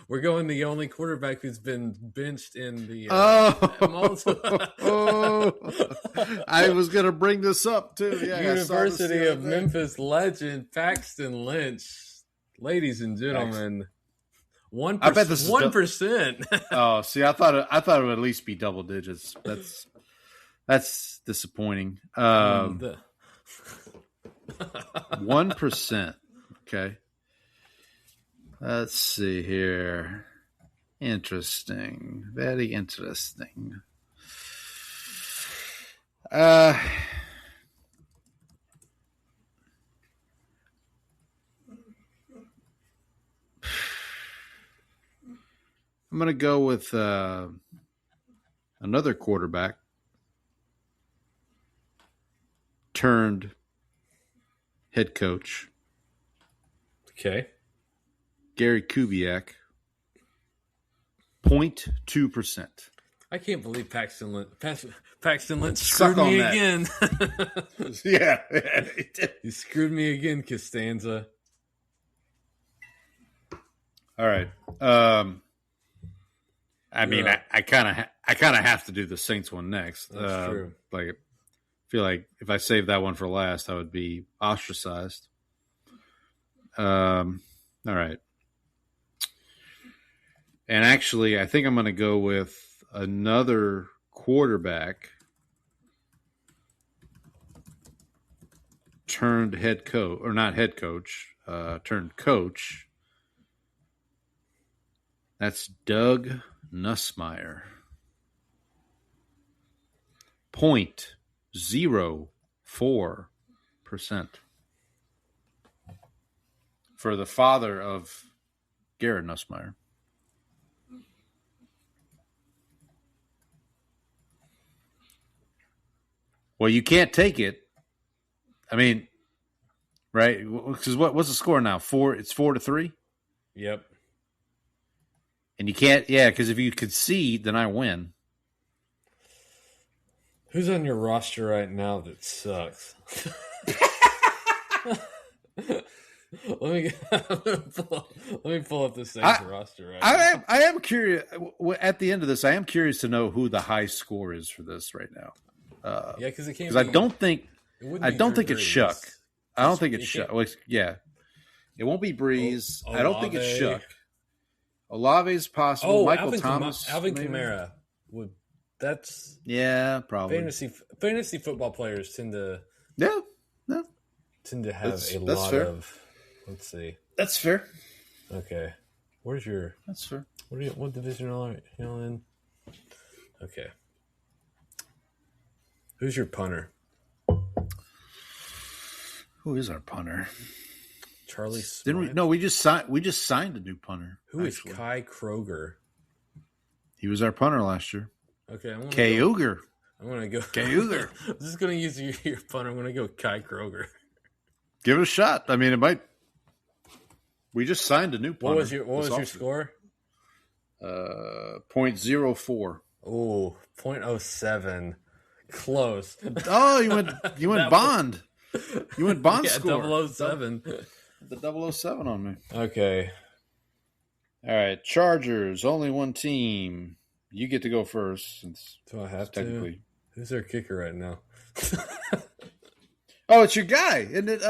we're going the only quarterback who's been benched in the. I was going to bring this up too. Yeah, University of Memphis legend Paxton Lynch, ladies and gentlemen. 1%. I bet this is 1%. Oh, see, I thought it would at least be double digits. That's disappointing. 1%. Okay. Let's see here. Interesting. Very interesting. I'm going to go with another quarterback turned head coach. Okay. Gary Kubiak. 0.2%. I can't believe Paxton Lynch screwed me again. Yeah. He screwed me again, Costanza. All right. I mean, I kind of have to do the Saints one next. That's true. Like, I feel like if I saved that one for last, I would be ostracized. All right. And actually, I think I'm going to go with another quarterback turned head coach, or not head coach, turned coach. That's Doug Nussmeier. 0.04% for the father of Garrett Nussmeier. Well, you can't take it. I mean, right? Because what's the score now? 4. It's 4-3. Yep. And you can't, because if you concede, then I win. Who's on your roster right now that sucks? let me pull up the Saints roster right now. I am curious. At the end of this, I am curious to know who the high score is for this right now. Because it can't. Because I don't think it's Shuck. I don't think it's Shuck. Well, yeah, it won't be Breeze. I don't think it's Shuck. Olave's possible. Michael Thomas, Alvin Kamara would. That's probably fantasy football players tend to have a lot fair. of. Let's see. That's fair. Okay, where's your? That's fair. What division are you in? Okay. Who's your punter? Who is our punter? Charlie Smith? We just signed a new punter. Who is Kai Kroger? He was our punter last year. Okay, K-Uger. I'm going to go. K-Uger. I'm just going to use your punter. I'm going to go Kai Kroger. Give it a shot. I mean, it might. We just signed a new punter. What was your score? 0.04. Oh, 0.07. Close. Oh, you went Bond. You went Bond score. 007. The 007 on me. Okay. All right. Chargers, only one team. You get to go first. Since Do I have technically... to? Who's their kicker right now? Oh, it's your guy. Isn't it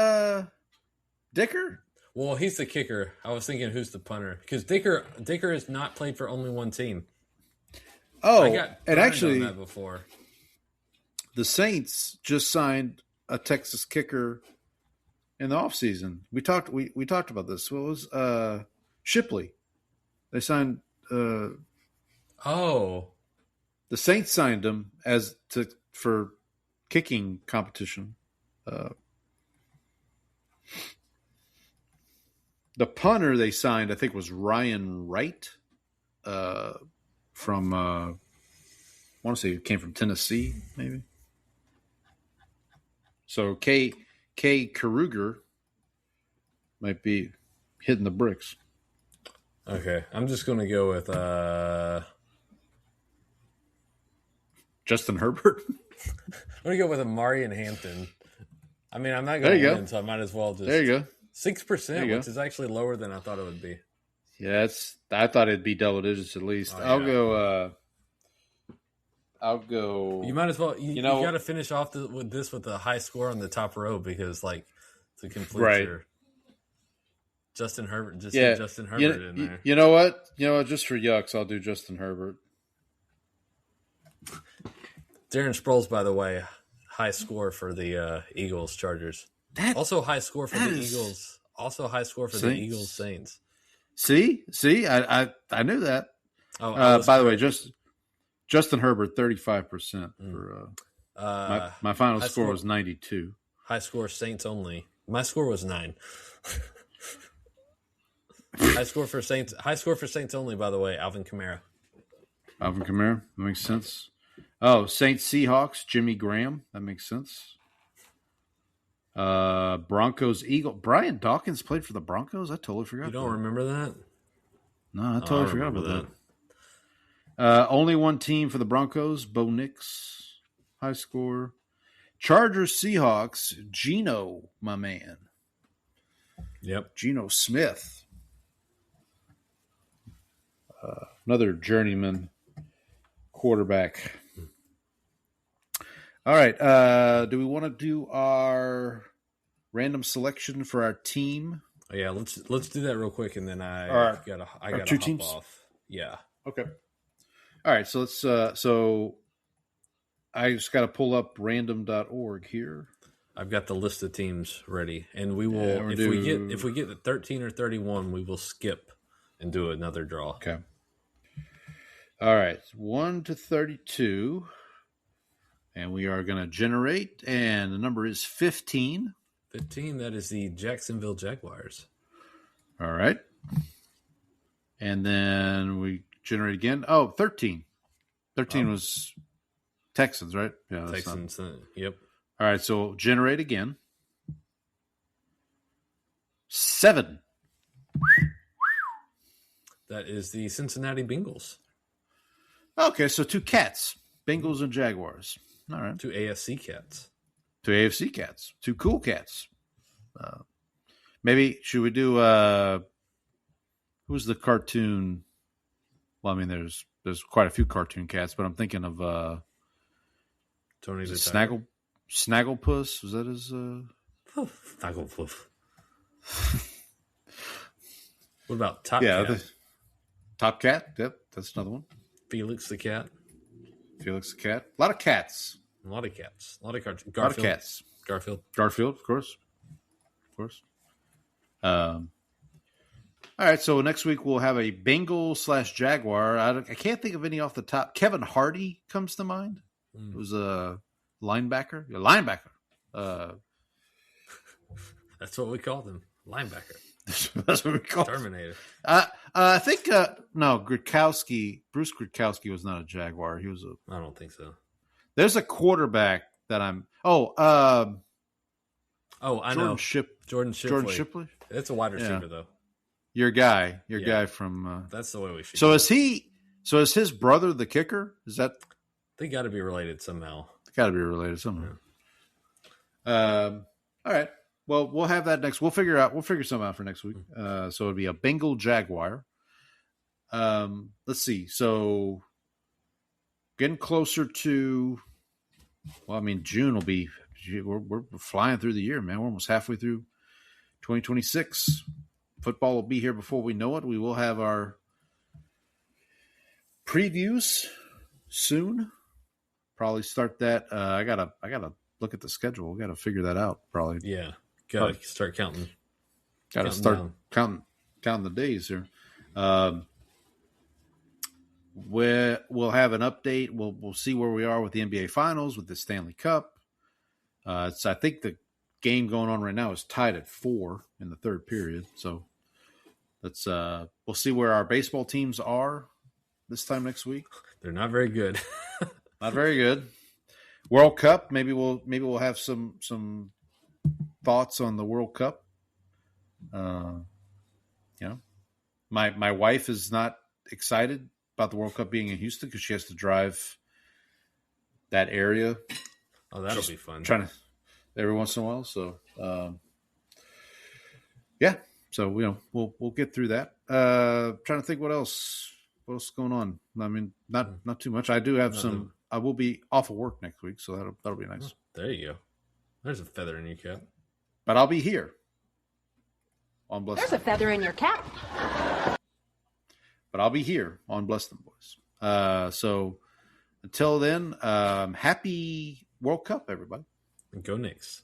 Dicker? Well, he's the kicker. I was thinking who's the punter. Because Dicker has not played for only one team. Oh, I got and actually, on that before. The Saints just signed a Texas kicker in the offseason. We talked about this. What was Shipley? They signed the Saints signed him for kicking competition. The punter they signed, I think, was Ryan Wright from I want to say he came from Tennessee, maybe. So K. Karuger might be hitting the bricks. Okay, I'm just going to go with Justin Herbert. I'm going to go with Amari and Hampton. I mean, I'm not going to win, so I might as well just... There you go. 6%, which is actually lower than I thought it would be. Yeah, I thought it'd be double digits at least. I'll go. You might as well. You got to finish off with a high score on the top row because, like, to complete your Justin Herbert. Justin Herbert in there. You know what? Just for yucks, I'll do Justin Herbert. Darren Sproles, by the way, high score for the Eagles Chargers. Also high score for the Eagles. Also high score for the Eagles Saints. See, I knew that. By the way, Justin Herbert 35% for my final score was 92. High score Saints only. My score was 9. High score for Saints only. By the way, Alvin Kamara. That makes sense. Oh, Saints Seahawks Jimmy Graham. That makes sense. Broncos Eagle. Brian Dawkins played for the Broncos. I totally forgot. You don't remember that? No, I totally forgot about that. Only one team for the Broncos. Bo Nix, high score. Chargers Seahawks. Geno, my man. Yep. Geno Smith. Another journeyman quarterback. All right. Do we want to do our random selection for our team? Oh, yeah, let's do that real quick, and then I gotta two hop teams off. Yeah. Okay. All right. So let's. So I just got to pull up random.org here. I've got the list of teams ready, and we will if we get to 13 or 31, we will skip and do another draw. Okay. All right. 1 to 32. And we are going to generate, and the number is 15. 15, that is the Jacksonville Jaguars. All right. And then we generate again. Oh, 13. 13 was Texans, right? Yeah, Texans, yep. All right, so generate again. 7. That is the Cincinnati Bengals. Okay, so 2 cats. Bengals and Jaguars. All right. 2 AFC cats. 2 AFC cats. 2 cool cats. Maybe should we do who's the cartoon? Well, I mean, there's quite a few cartoon cats, but I'm thinking of Tony the Snagglepuss. Was that his? Snagglepuss. What about Top Cat? Top Cat. Yep, that's another one. Felix the cat. Felix the cat. A lot of cats. A lot of cats. A lot of cartoons. A lot of cats. Garfield, of course. All right, so next week we'll have a Bengal / Jaguar. I can't think of any off the top. Kevin Hardy comes to mind. It was a linebacker. That's what we called him. Linebacker. That's what we call Terminator. I think Gronkowski. Bruce Gronkowski was not a Jaguar. He was a. I don't think so. There's a quarterback that I'm. I know. Jordan Shipley. Jordan Shipley. It's a wide receiver though. Your guy from. That's the way we should. So is he? So is his brother the kicker? Is that? They got to be related somehow. Got to be related somehow. All right. Well, we'll have that next. We'll figure something out for next week. So it'd be a Bengal Jaguar. Let's see. So getting closer to. Well, I mean, June will be. We're flying through the year, man. We're almost halfway through 2026. Football will be here before we know it. We will have our previews soon. Probably start that. I gotta look at the schedule. We gotta figure that out. Probably. Yeah. Gotta start counting. Gotta start counting the days here. We'll have an update. We'll see where we are with the NBA Finals, with the Stanley Cup. So I think the game going on right now is tied at 4 in the third period. So let's we'll see where our baseball teams are this time next week. They're not very good. Not very good. World Cup. Maybe we'll have some thoughts on the World Cup. My wife is not excited about the World Cup being in Houston because she has to drive that area. Oh, that'll be fun. Trying to every once in a while. So, yeah. So we'll get through that. Trying to think what's going on. I mean, not too much. I do have some. I will be off of work next week, so that'll be nice. Oh, there you go. There's a feather in your cap. But I'll be here on Bless. There's a feather in your cap. But I'll be here on Bless Them Boys. So until then, happy World Cup, everybody. And go Knicks.